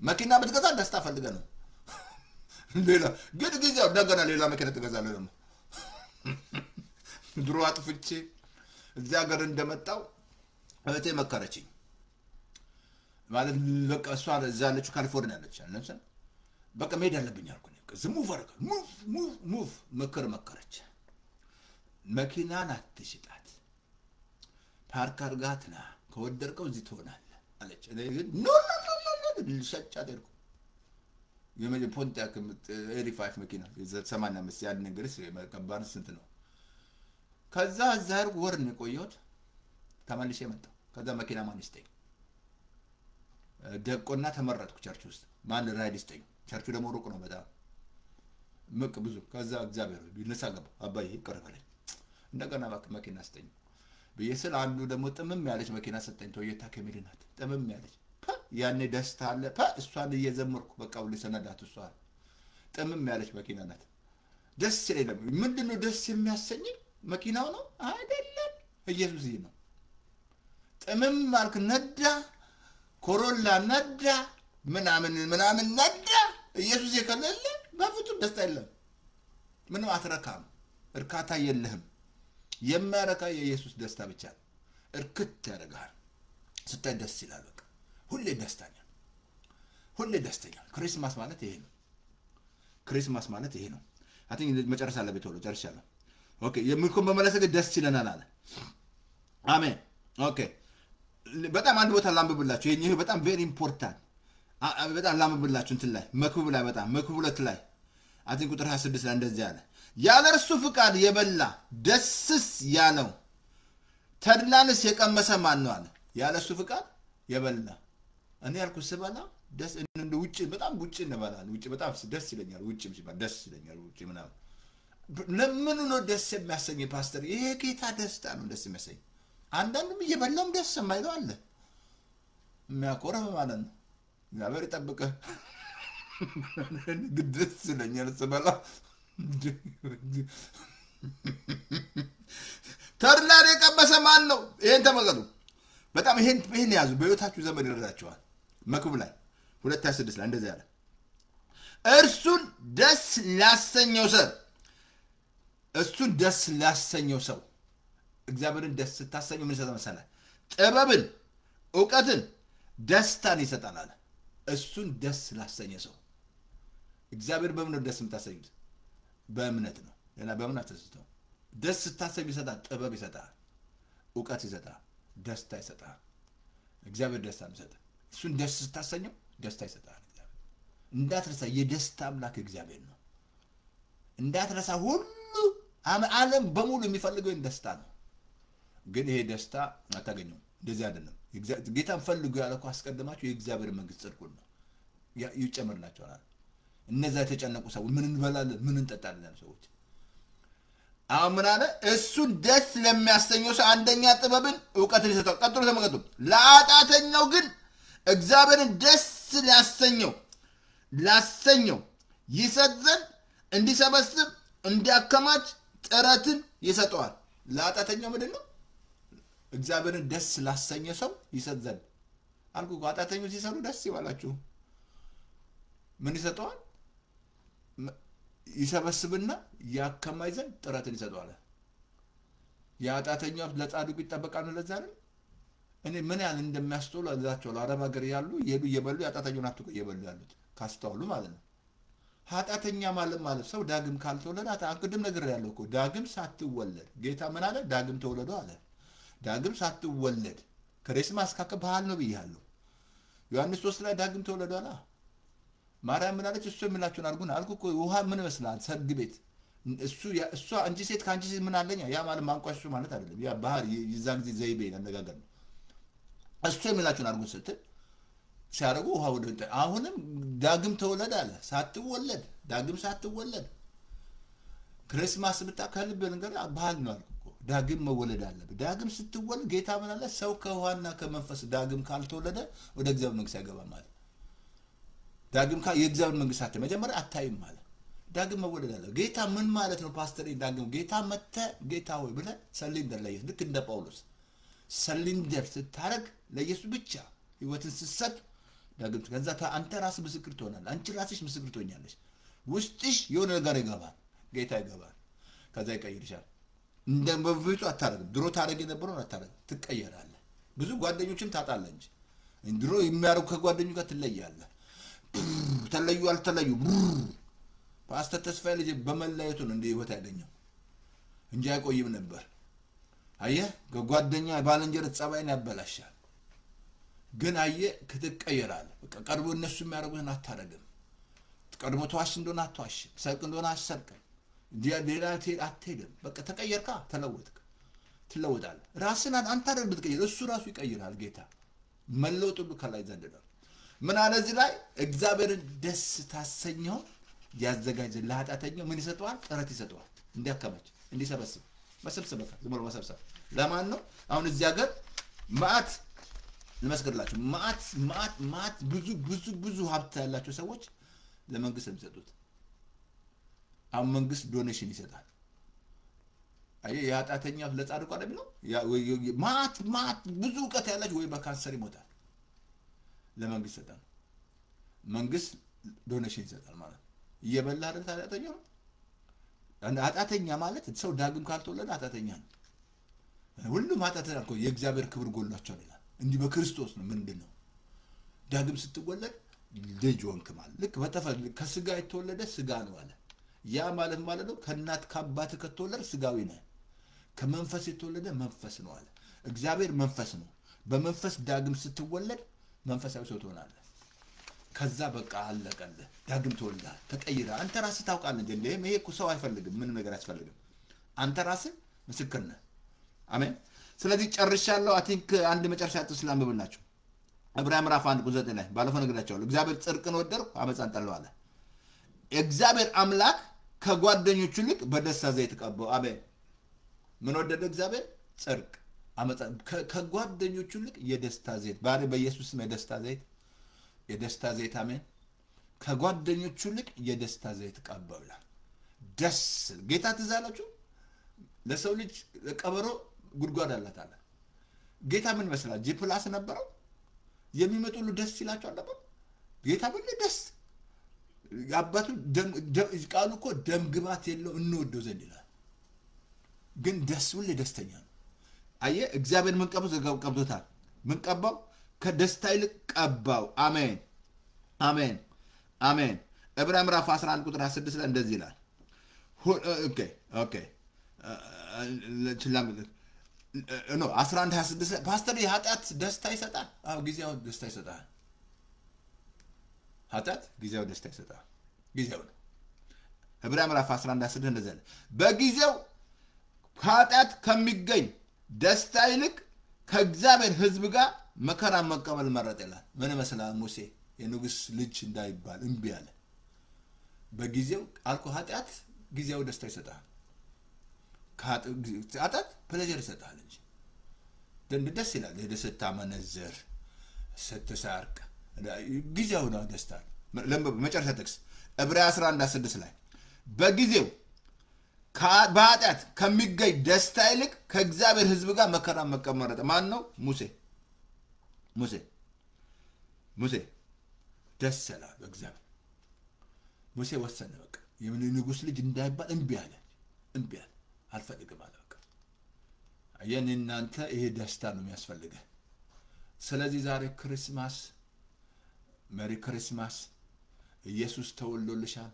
መኪና ብትገዛ ደስታ ፈልገህ ነው ሌላ ግን ጊዜው እንደገና ሌላ መኪና ትገዛለህ ነው ድሮ አጥፍቼ እዚያ ሀገር እንደመጣው እህቴ መከረችኝ ማለት በቃ እሷ እዛ ያለችው ካሊፎርኒያ ያለች ለምሳሌ በቃ መሄድ አለብኝ አልኩኝ ዝም ሙቭ ሙቭ መከረች መኪናን አትሽጣት ፓርክ አርጋትና ከወደድከው እዚህ ትሆናለህ አለች ኖ ልሸጫት አልኩ የመጀ ፖንቲያክ ኤሪ5 መኪና የ85 ያን እንግሊዝ ከባድ ስንት ነው ከዛ ዛር ወር ነው ቆየሁት ተመልሼ መጣሁ ከዛ መኪና ማን ይስጠኝ ደቆና ተመረጥኩ ቸርች ውስጥ ማን ራይድ ይስጠኝ ቸርቹ ደግሞ ሩቅ ነው በጣም ምቅ ብዙ ከዛ እግዚአብሔር ቢነሳ ገባ አባዬ ይቀርበለኝ እንደገና መኪና ይስጠኝ በየስል አንዱ ደግሞ ጥምም ያለች መኪና ሰጠኝ ቶዮታ ካሜሪ ናት ጥምም ያለች ያኔ ደስታ አለ እሷን እየዘመርኩ በቃ ሁሉ ሰነዳት እሷ ጥምም ያለች መኪና ናት ደስ ይላል ምንድነው ደስ የሚያሰኝ መኪናው ነው አይደለም ኢየሱስ ነው ጥምም ማልክ ነዳ ኮሮላ ነዳ ምናምን ነዳ ኢየሱስ የከለለ በፍጹም ደስታ የለም ምንም አትረካም እርካታ የለህም የሚያረካ የኢየሱስ ደስታ ብቻ እርክት ያደርጋል ስታይ ደስ ይላል በቃ ሁሌ ደስተኛ ክሪስማስ ማለት ይሄ ነው አትኝ መጨረሻ ላይ ቤተወሎ ጨርሻለሁ ኦኬ የምልኩም በመለሰገ ደስ ይለናል አለ አሜን ኦኬ በጣም አንድ ቦታ ላምብብላችሁ ይሄ በጣም ቬሪ ኢምፖርታንት በጣም ላምብብላችሁ እንትን ላይ መክብብ ላይ በጣም መክብብ 2 ላይ አትኝ ቁጥር 26 ላይ እንደዚህ አለ ያለ እርሱ ፍቃድ የበላ ደስስ ያለው ተድላንስ የቀመሰ ማን ነው አለ ያለ እርሱ ፍቃድ የበላ እኔ ያልኩ ስበላ ደስ እንደ ውጪ በጣም ውጪ እንበላለን ውጪ በጣም ደስ ይለኛል ውጪም ሲባል ደስ ይለኛል ውጪ ምናምን ለምን ነው ደስ የሚያሰኝ ፓስተር ይሄ ጌታ ደስታ ነው ደስ የሚያሰኝ አንዳንዱም እየበላም ደስ የማይለው አለ የሚያቆረብ ማለት ነው እግዚአብሔር ይጠብቅህ ደስ ይለኛል ስበላ ተድላን የቀመሰ ማን ነው ይሄን ተመገዱ በጣም ይሄን ያዙ በህይወታችሁ ዘመን ይረዳቸዋል መክብብ ላይ 2:26 ላይ እንደዚህ ያለ እርሱን ደስ ላሰኘው ሰው እግዚአብሔርን ደስ ታሰኘው ምን ይሰጣል መሰለህ ጥበብን ዕውቀትን ደስታን ይሰጣል አለ እሱን ደስ ላሰኘ ሰው እግዚአብሔር በምን ደስ የምታሰኙት በእምነት ነው እና በእምነት ተስተው ደስ ታሰኝ ይሰጣል ጥበብ ይሰጣል ዕውቀት ይሰጣል ደስታ ይሰጣል እግዚአብሔር ደስታን ይሰጣል እሱን ደስ ታሰኘው ደስታ ይሰጣል እግዚአብሔር እንዳትረሳ የደስታ አምላክ እግዚአብሔር ነው እንዳትረሳ ሁሉ ዓለም በሙሉ የሚፈልገው ደስታ ነው ግን ይሄ ደስታ አታገኙም እንደዚህ አይደለም ጌታን ፈልጉ ያለው አስቀድማችሁ የእግዚአብሔር መንግስት ጽድቁን ነው ይጨመርላችኋል እነዛ የተጨነቁ ሰዎች ምን እንበላለን ምን እንጠጣለን ሰዎች አምናለ እሱን ደስ ለሚያሰኘው ሰው አንደኛ ጥበብን ዕውቀትን ይሰጣል ቀጥሎ ተመልከቱ ለአጣተኛው ግን እግዚአብሔርን ደስ ላሰኘው ይሰጥ ዘንድ እንዲሰበስብ እንዲያከማች ጥረትን ይሰጠዋል ለአጣተኛው ምንድነው እግዚአብሔርን ደስ ላሰኘ ሰው ይሰጥ ዘንድ አልኩ አጣተኞች ሲሰሩ ደስ ይባላችሁ ምን ይሰጠዋል ይሰበስብና ያከማይ ዘንድ ጥረትን ይሰጠዋል ያጣተኛው ለጻድቁ ይጠበቃል ለዛ አይደል እኔ ምን ያህል እንደሚያስተውሉ አዛቸው አረብ ሀገር ያሉ የበሉ ያጣተኛውን አጥቶ የበሉ ያሉት ካስተዋሉ ማለት ነው ኃጢአተኛ ማለት ሰው ዳግም ካልተወለደ አቅድም ነገር ያለው እኮ ዳግም ሳትወለድ ጌታ ምን አለ ዳግም ተወለዱ አለ ዳግም ሳትወለድ ክሪስማስ ካከባሃል ነው ብያለሁ ዮሐንስ 3 ላይ ዳግም ተወለዱ አለ ማርያም ምን አለች እሱ የሚላችሁን አርጉና አልኩ እኮ ውሃ ምን መስላል ሰርግ ቤት እሷ አንቺ ሴት ካንቺ ምን አለኛ ያ ማለት ማንቋሽሹ ማለት አይደለም ያ ባህር ይዛን ጊዜ ዘይቤ አነጋገር ነው እሱ የሚላችሁን አርጉ ስትል ሲያረጉ ውሃ ወደ አሁንም ዳግም ተወለደ አለ ሳትወለድ ዳግም ሳትወለድ ክሪስማስ ብታከልብ ነገር ባህል ነው አልኩ እኮ ዳግም መወለድ አለበት ዳግም ስትወለድ ጌታ ምን አለ ሰው ከውሃና ከመንፈስ ዳግም ካልተወለደ ወደ እግዚአብሔር መንግስት አይገባም ማለት ዳግም የእግዚአብሔር መንግስት አተ መጀመሪያ አታይም ማለት ዳግም መወለድ አለ ጌታ ምን ማለት ነው ፓስተር ዳግም ጌታ መተ ጌታ ሆይ ብለ ሰሊንደር ላይ ልክ እንደ ጳውሎስ ሰሊንደር ስታረግ ለኢየሱስ ብቻ ህይወትን ሲሰጥ ዳግም ከዛ አንተ ራስ ምስክር ትሆናለህ አንቺ ራስሽ ምስክር ትሆኛለሽ ውስጥሽ የሆነ ነገር ይገባል ጌታ ይገባል ከዛ ይቀይርሻል እንደበፊቱ አታረግ ድሮ ታረግ የነበረው አታረግ ትቀየራለህ ብዙ ጓደኞችም ታጣለህ እንጂ እንድሮ የሚያረው ከጓደኞች ጋር ትለያለህ ተለዩ አልተለዩ ፓስተር ተስፋዬ ልጅ በመለየቱ ነው እንደ ህይወት ያገኘው እንጂ አይቆይም ነበር አየህ ከጓደኛ ባልንጀር ጸባይን ያበላሻል ግን አየህ ከተቀየራል በቃ ቀርቦ እነሱ የሚያረጉትን አታረግም ቀድሞ ተዋሽ እንደሆነ አትዋሽ ሰልቅ እንደሆነ አሰልቅም ዲያሌላ አትሄድም በቃ ተቀየርካ ተለወጥክ ትለወጣለህ ራስን አንተ አይደል ብትቀየር እሱ ራሱ ይቀይራል ጌታ መለወጥ ሁሉ ከላይ ዘንድ ነው ምን አለ እዚህ ላይ እግዚአብሔርን ደስ ታሰኘው ያዘጋጀ ለኃጢአተኛው ምን ይሰጠዋል ጥረት ይሰጠዋል እንዲያከማች እንዲሰበስብ መሰብሰብ በቃ ዝም ብሎ መሰብሰብ ለማን ነው አሁን እዚህ ሀገር ማት ለመስከረላችሁ ማት ብዙ ሀብት ያላቸው ሰዎች ለመንግስት የሚሰጡት አሁን መንግስት ዶኔሽን ይሰጣል አይ ያጣተኛ ለጻድቁ አይደል ነው ማት ብዙ ዕውቀት ያላችሁ ወይ በካንሰር ይሞታል ለመንግስት ይሰጣል መንግስት ዶኔሽን ይሰጣል ማለት እየበላ አይደል ታጣተኛ አጣተኛ ማለት ሰው ዳግም ካልተወለደ አጣተኛ ነው ሁሉም አጣተኛ እኮ የእግዚአብሔር ክብር ጎሏቸዋል ይላል እንዲህ በክርስቶስ ነው ምንድነው ዳግም ስትወለድ ልጅ ወንክ ማለት ልክ በተፈል ከስጋ የተወለደ ስጋ ነው አለ ያ ማለት ነው ከናት ከአባት ከተወለደ ስጋዊ ነው ከመንፈስ የተወለደ መንፈስ ነው አለ እግዚአብሔር መንፈስ ነው በመንፈስ ዳግም ስትወለድ መንፈሳዊ ሰው ትሆናለህ ከዛ በቃ አለቀልህ ዳግም ትወልዳለህ ተቀይራ አንተ ራስህ ታውቃለህ እንዴ ይሄ እኮ ሰው አይፈልግም ምንም ነገር ያስፈልግም አንተ ራስህ ምስክር ነህ አሜን ስለዚህ ጨርሻለሁ አይ ቲንክ አንድ መጨረሻ ጥቅስ ላንብብላችሁ ዕብራውያን ምዕራፍ 1 ቁጥር 9 ላይ ባለፈው ነግራችኋለሁ እግዚአብሔር ጽድቅን ወደደው አመፃን ጠላው አለ እግዚአብሔር አምላክ ከጓደኞቹ ይልቅ በደስታ ዘይት ቀባው አሜን ምን ወደደ እግዚአብሔር ጽድቅ አመፃ ከጓደኞቹ ይልቅ የደስታ ዘይት ባሪ በኢየሱስ ስም የደስታ ዘይት አሜን ከጓደኞቹ ይልቅ የደስታ ዘይት ቀባው ይላል ደስ ጌታ ትዛላችሁ ለሰው ልጅ ቀበሮ ጉድጓድ አላት አለ ጌታ ምን መስላል ጂፕላስ ነበረው የሚመጡሉ ደስ ይላቸው አለበት ጌታ ምን ደስ ያባቱ ቃሉ እኮ ደም ግባት የለው እንወደው ዘንድ ይላል ግን ደስ ሁሉ ደስተኛ ነው አየ እግዚአብሔር ምን ቀብቶታል ምን ቀባው ከደስታ ይልቅ ቀባው አሜን አሜን አሜን ዕብራውያን ምዕራፍ 11 ቁጥር 6 ላይ እንደዚህ ይላል ኦኬ no 11:26 ፓስተር የኃጢአት ደስታ ይሰጣል አው ጊዜው ደስታ ይሰጣል ኃጢአት ጊዜው ደስታ ይሰጣል ጊዜው ነው ዕብራውያን ምዕራፍ 11:6 እንደዚህ አለ በጊዜው ኃጢአት ከሚገኝ ደስታ ይልቅ ከእግዚአብሔር ሕዝብ ጋር መከራ መቀበል መረጠ ይላል ምን መስላ ሙሴ የንጉስ ልጅ እንዳይባል እንቢ አለ በጊዜው አልኮ ኃጢአት ጊዜው ደስታ ይሰጣል ኃጢአት ፕሌዠር ይሰጣል እንጂ ደስ ይላል ደስታ መነዘር ስትሳርቅ ጊዜው ነው ደስታ መጨረሻ ጥቅስ ዕብራውያን 11:6 ላይ በጊዜው በኃጢአት ከሚገኝ ደስታ ይልቅ ከእግዚአብሔር ሕዝብ ጋር መከራ መቀበል መረጠ ማን ነው ሙሴ ደስ ይላል በእግዚአብሔር ሙሴ ወሰነ በቃ የንጉስ ልጅ እንዳይባል እንቢ አለ አልፈልግም አለ በቃ እናንተ ይሄ ደስታ ነው የሚያስፈልገው ስለዚህ ዛሬ ክሪስማስ ሜሪ ክሪስማስ ኢየሱስ ተወልዶልሻል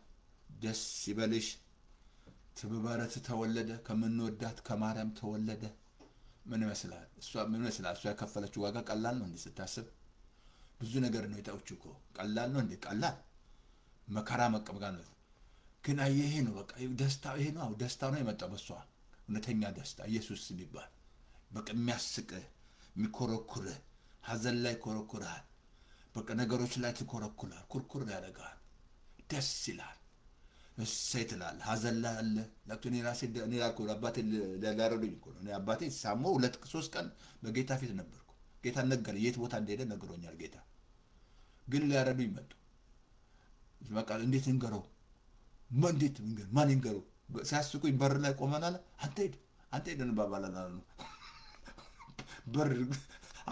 ደስ ይበልሽ ትበባረት ተወለደ ከመንወዳት ከማርያም ተወለደ ምን ይመስላል እሷ ያከፈለችው ዋጋ ቀላል ነው እንዴ ስታስብ ብዙ ነገር ነው የታውችው እኮ ቀላል ነው እንዴ ቀላል መከራ መቀበል ነው ግን ይሄ ነው በቃ ደስታ ይሄ ነው ደስታ ነው የመጣው በሷ እውነተኛ ደስታ ኢየሱስ ሊባል በቃ የሚያስቅ የሚኮረኩር ሐዘን ላይ ኮረኩራል በቃ ነገሮች ላይ ትኮረኩራል ኩርኩር ያደርጋል ደስ ይላል እሰይ ትላል ሐዘን ላይ አለ ለክቶኒ ራሴ እኔ ያልኩ አባቴ ለጋረዱኝ እኮ ነው እኔ አባቴ ሳሞ 2-3 ቀን በጌታ ፊት ነበርኩ ጌታ ነገር የት ቦታ እንደሄደ ነገሮኛል ጌታ ግን ሊያረዱኝ መጡ በቃ እንዴት እንገረው ማን እንገረው ሲያስቁኝ በር ላይ ቆመናል አንተ ሄደን ባባላና ነው በር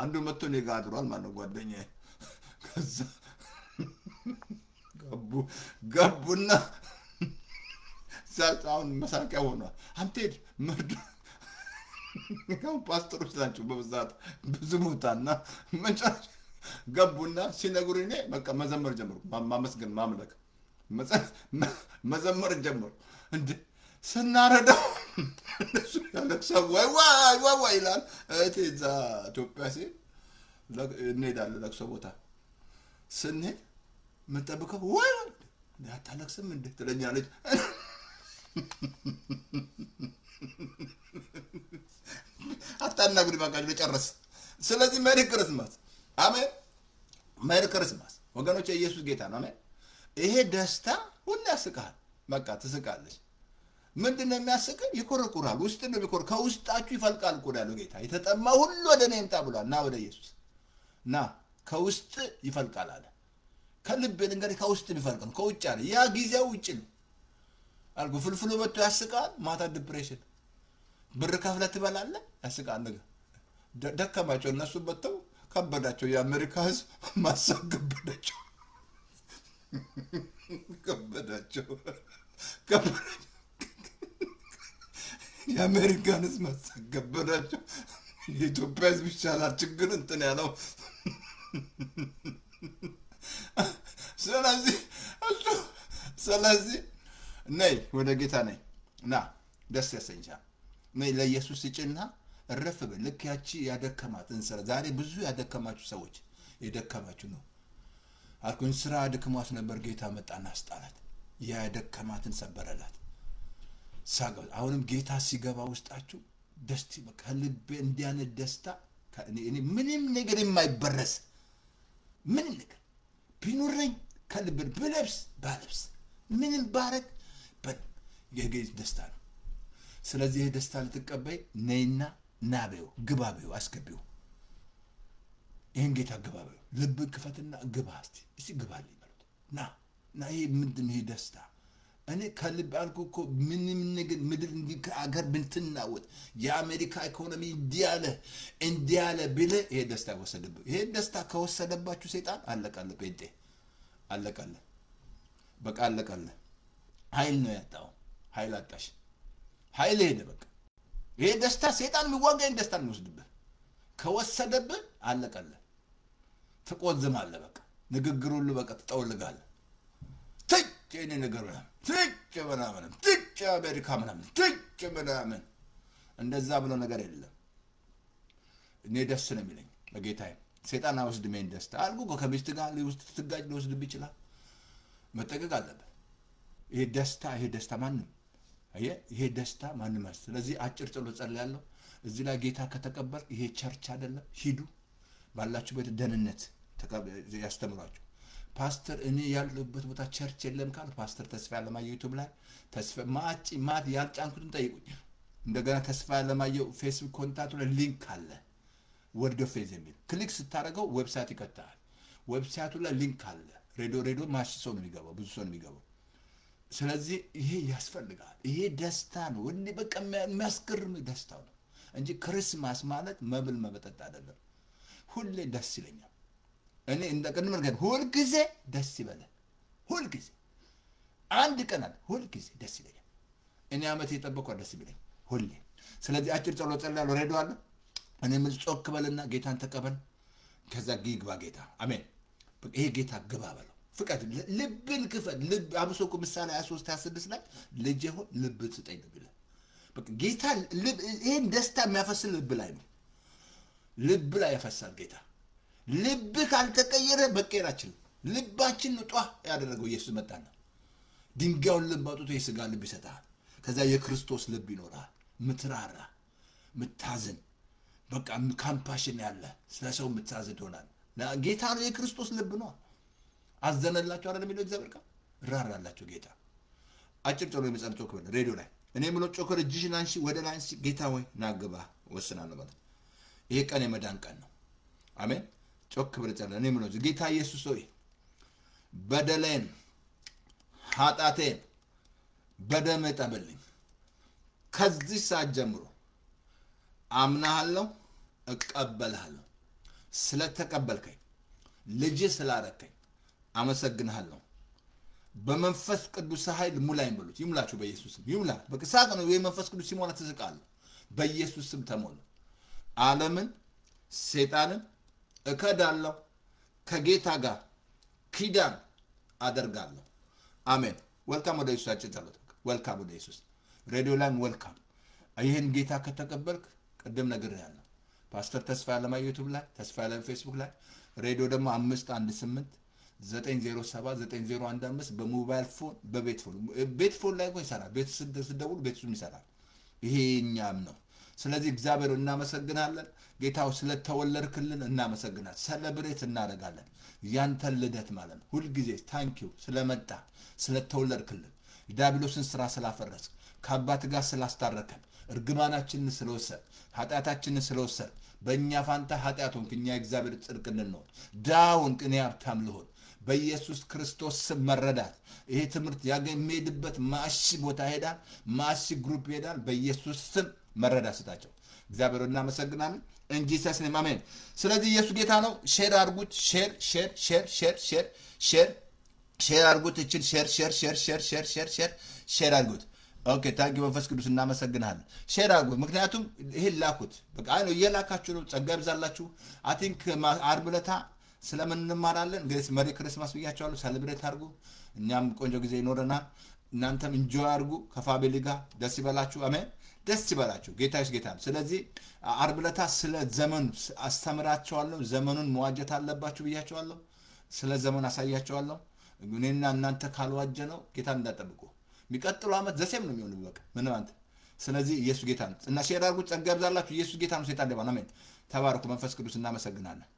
አንዱ መጥቶ ነው ጋድሯል ማን ነው ጓደኛዬ ከዛ ገቡና ሳልጣውን መሳቂያ ሆኗል አንተ መርድ ፓስተሮች ናቸው በብዛት ብዙ ሞታና ገቡና ሲነግሩኝ እኔ በቃ መዘመር ጀመሩ። ማመስገን ማምለክ መዘመር ጀመሩ። እንዴ ስናረዳው እነሱ ያለቅሳሉ። ዋይ ይላል። እህቴ እዛ ኢትዮጵያ ሲል እንሄዳለን ለቅሶ ቦታ ስንሄድ የምንጠብቀው ወይ አታለቅስም እንዴ ትለኛለች። አታናግሪ በቃ ልጨርስ። ስለዚህ ሜሪ ክርስማስ አሜን። ሜሪ ክርስማስ ወገኖች፣ ኢየሱስ ጌታ ነው። አሜን። ይሄ ደስታ ሁሉ ያስቃል። በቃ ትስቃለች። ምንድነው የሚያስቀው? ይኮረኩራል። ውስጥ ነው ይኮር ከውስጣችሁ ይፈልቃል እኮ ያለው ጌታ። የተጠማ ሁሉ ወደ እኔ ይምጣ ብሏል። ና ወደ ኢየሱስ ና፣ ከውስጥ ይፈልቃል አለ። ከልብ እንግዲህ ከውስጥ ይፈልቃል፣ ከውጭ አለ። ያ ጊዜው ውጭ ነው አልኩ። ፍልፍሉ መጥቶ ያስቃል። ማታ ዲፕሬሽን ብር ከፍለህ ትበላለህ። ያስቃል ነገር ደከማቸው። እነሱ መጥተው ከበዳቸው። የአሜሪካ ህዝብ ማሳብ ከበዳቸው። የአሜሪካን ህዝብ ማሳብ ከበዳቸው። የኢትዮጵያ ህዝብ ይሻላል ችግር እንትን ያለው። ስለዚህ ነይ ወደ ጌታ ነይ ና፣ ደስ ያሰኝሻል። ነይ ለኢየሱስ ስጭና እረፍ በል። ልክ ያቺ ያደከማትን ስራ ዛሬ ብዙ ያደከማችሁ ሰዎች የደከማችሁ ነው አልኩኝ። ስራ አድክሟት ነበር፣ ጌታ መጣና አስጣላት። ያደከማትን ሰበረላት። ሳገው አሁንም ጌታ ሲገባ ውስጣችሁ ደስቲ በቃ ልብ እንዲያነ ደስታ እኔ ምንም ነገር የማይበረስ ምንም ነገር ቢኖረኝ ከልብ ብለብስ ባለብስ ምንም ባረክ የጌታ ደስታ ነው። ስለዚህ ደስታ ልትቀበይ ነይና ናበው ግባበው አስገቢው። ይሄን ጌታ ግባበው ልብ ክፈትና ግባ እስቲ ግባልኝ ማለት ና ይሄ ምንድነው? ይሄ ደስታ እኔ ከልብ አልኩ እኮ ምንም ነገር ምድር አገር ብንትናወጥ የአሜሪካ ኢኮኖሚ እንዲያለ ቢለ ይሄ ደስታ ወሰደብህ። ይሄ ደስታ ከወሰደባችሁ ሰይጣን አለቀለ። ጴንጤ አለቀለ። በቃ አለቀለ። ኃይል ነው ያጣው። ኃይል አጣሽ። ኃይል ሄደ። በቃ ይሄ ደስታ ሰይጣን የሚዋጋኝ ደስታ ነው ወስድብህ። ከወሰደብህ አለቀለ። ትቆዝማለህ። በቃ ንግግር ሁሉ በቃ ትጠውልጋለህ። የኔ ነገር ምናምን አሜሪካ ምናምን እንደዛ ብሎ ነገር የለም። እኔ ደስ ነው የሚለኝ በጌታዬ። ሰይጣን አይወስድም ደስታ አልኩ እኮ። ከሚስት ጋር ውስጥ ትጋጭ ሊወስድብህ ይችላል። መጠቀቅ አለብህ። ይሄ ደስታ ማንም ይሄ ደስታ ማንም አስ ስለዚህ አጭር ጸሎት ጸልያለሁ። እዚህ ላይ ጌታ ከተቀበል ይሄ ቸርች አይደለም። ሂዱ ባላችሁበት ደህንነት ያስተምሯችሁ። ፓስተር እኔ ያለሁበት ቦታ ቸርች የለም ካል ፓስተር ተስፋ ያለማየሁ ዩቲዩብ ላይ ተስፋ ማት ያልጫንኩትን ጠይቁኝ። እንደገና ተስፋ ያለማየሁ ፌስቡክ ኮንታክት ላይ ሊንክ አለ። ወርድ ኦፍ ፌዝ የሚል ክሊክ ስታደርገው ዌብሳይት ይከታል። ዌብሳይቱ ላይ ሊንክ አለ። ሬዲዮ ማሽ ሰው ነው የሚገባው፣ ብዙ ሰው ነው የሚገባው። ስለዚህ ይሄ ያስፈልጋል። ይሄ ደስታ ነው። ወንዲ በቃ የሚያስገርም ደስታ ነው እንጂ ክርስማስ ማለት መብል መጠጥ አይደለም። ሁሌ ደስ ይለኛል። እኔ እንደቀድሞ ነገር ሁሉ ጊዜ ደስ ይበላል። ሁሉ ጊዜ አንድ ቀን አለ ሁሉ ጊዜ ደስ ይለኛል። እኔ አመት የጠበቀው ደስ ይለኛል ሁሌ። ስለዚህ አጭር ጸሎት ጸልያለሁ። ሬዲዮ አለ። እኔ ምን ጾክ በልና ጌታን ተቀበል። ከዛ ግባ ጌታ አሜን። ይሄ ጌታ ግባ በለው። ፍቃድ ልብን ክፈት። ልብ አብሶኩ ምሳሌ 23:26 ላይ ልጄ ሆይ ልብ ስጠኝ ብለ በቃ ጌታ ልብ ይሄን ደስታ የሚያፈስ ልብ ላይ ነው። ልብ ላይ ያፈሳል ጌታ። ልብ ካልተቀየረ በቀየራችን ልባችን ነው ጧ ያደረገው ኢየሱስ መጣና ድንጋዩን ልብ አውጥቶ የሥጋ ልብ ይሰጣል። ከዛ የክርስቶስ ልብ ይኖራል። ምትራራ ምታዝን በቃ ካምፓሽን ያለ ስለሰው ምታዝን ይሆናል። ጌታ ነው የክርስቶስ ልብ ነው። አዘነላችሁ አይደል የሚለው እግዚአብሔር ቃል ራራላችሁ ጌታ። አጭር ጸሎት የመጸለይ ከሆነ ሬዲዮ ላይ እኔ ምሎ ጮከር እጅሽን አንሺ ወደ ላይ አንሺ ጌታ ወይ ናግባ ወስናለሁ ማለት ይሄ ቀን የመዳን ቀን ነው። አሜን። ጮክ ብለህ ጸልይ። እኔ ምሎ ጌታ ኢየሱስ ሆይ በደሌን ኃጢአቴን በደም እጠብልኝ። ከዚህ ሰዓት ጀምሮ አምናለሁ፣ እቀበልሃለሁ። ስለተቀበልከኝ ልጅ ስላረከኝ አመሰግንሃለሁ። በመንፈስ ቅዱስ ኃይል ሙላኝ ብሉት። ይሙላችሁ በኢየሱስ ስም ይሙላ። በቅሳት ነው የመንፈስ ቅዱስ ሲሞላ ትዝቃለህ። በኢየሱስ ስም ተሞላ። ዓለምን ሰይጣንን እከዳለሁ። ከጌታ ጋር ኪዳን አደርጋለሁ። አሜን። ወልካም ወደ ኢየሱስ ጸሎት። ወልካም ወደ ኢየሱስ ሬዲዮ ላይ ወልካም። ይሄን ጌታ ከተቀበልክ ቅድም ነግሬሃለሁ። ፓስተር ተስፋ ያለማየሁ ዩቲዩብ ላይ፣ ተስፋ ያለማየሁ ፌስቡክ ላይ፣ ሬዲዮ ደግሞ 518 907 9015 በሞባይል ፎን ቤት ፎን ላይ ይሰራል። ቤት ስደውል ቤቱም ይሰራል። ይሄ እኛም ነው። ስለዚህ እግዚአብሔር እናመሰግናለን። ጌታው ስለተወለድክልን እናመሰግናለን። ሰለብሬት እናደርጋለን ያንተን ልደት ማለት ነው። ሁል ጊዜ ታንኪዩ ስለመጣ ስለተወለድክልን፣ ዲያብሎስን ስራ ስላፈረስ፣ ከአባት ጋር ስላስታረከን፣ እርግማናችንን ስለወሰድ፣ ኃጢአታችንን ስለወሰድ፣ በእኛ ፋንታ ኃጢአቱን እኛ እግዚአብሔር ጽድቅ እንድንሆን ዳውን ቅኔ ሀብታም ልሆን በኢየሱስ ክርስቶስ ስም መረዳት። ይሄ ትምህርት የሚሄድበት ማሺ ቦታ ሄዳል፣ ማሺ ግሩፕ ሄዳል። በኢየሱስ ስም መረዳት ስጣቸው። እግዚአብሔር እናመሰግናለን። እንጂሰስ ኔም አሜን። ስለዚህ ኢየሱስ ጌታ ነው። ሼር አድርጉት። ሼር አድርጉት። እችን ሼር አድርጉት። ኦኬ ታንኪ መንፈስ ቅዱስ እናመሰግናለን። ሼር አድርጉት። ምክንያቱም ይሄን ላኩት። በቃ ነው እየላካችሁ ነው። ጸጋ ይብዛላችሁ። አይ ቲንክ ዓርብ ዕለት ስለምን እንማራለን? እንግዲህ መሪ ክርስማስ ብያቸዋለሁ። ሰለብሬት አድርጉ። እኛም ቆንጆ ጊዜ ይኖረናል። እናንተም ኢንጆይ አድርጉ። ከፋሚሊ ጋር ደስ ይበላችሁ። አሜን። ደስ ይበላችሁ። ጌታ ይስ ጌታ። ስለዚህ ዓርብ ዕለት ስለ ዘመኑ አስተምራቸዋለሁ። ዘመኑን መዋጀት አለባችሁ ብያቸዋለሁ። ስለ ዘመን አሳያቸዋለሁ። እኔና እናንተ ካልዋጀ ነው ጌታን እንዳጠብቁ የሚቀጥለው ዓመት ዘሴም ነው የሚሆነው። በቃ ምንም አንተ። ስለዚህ ኢየሱስ ጌታ ነው እና ሼር አድርጉ። ጸጋ ይብዛላችሁ። ኢየሱስ ጌታ ነው። ሰይጣን ደባ። አሜን። ተባረኩ። መንፈስ ቅዱስ እናመሰግናለን።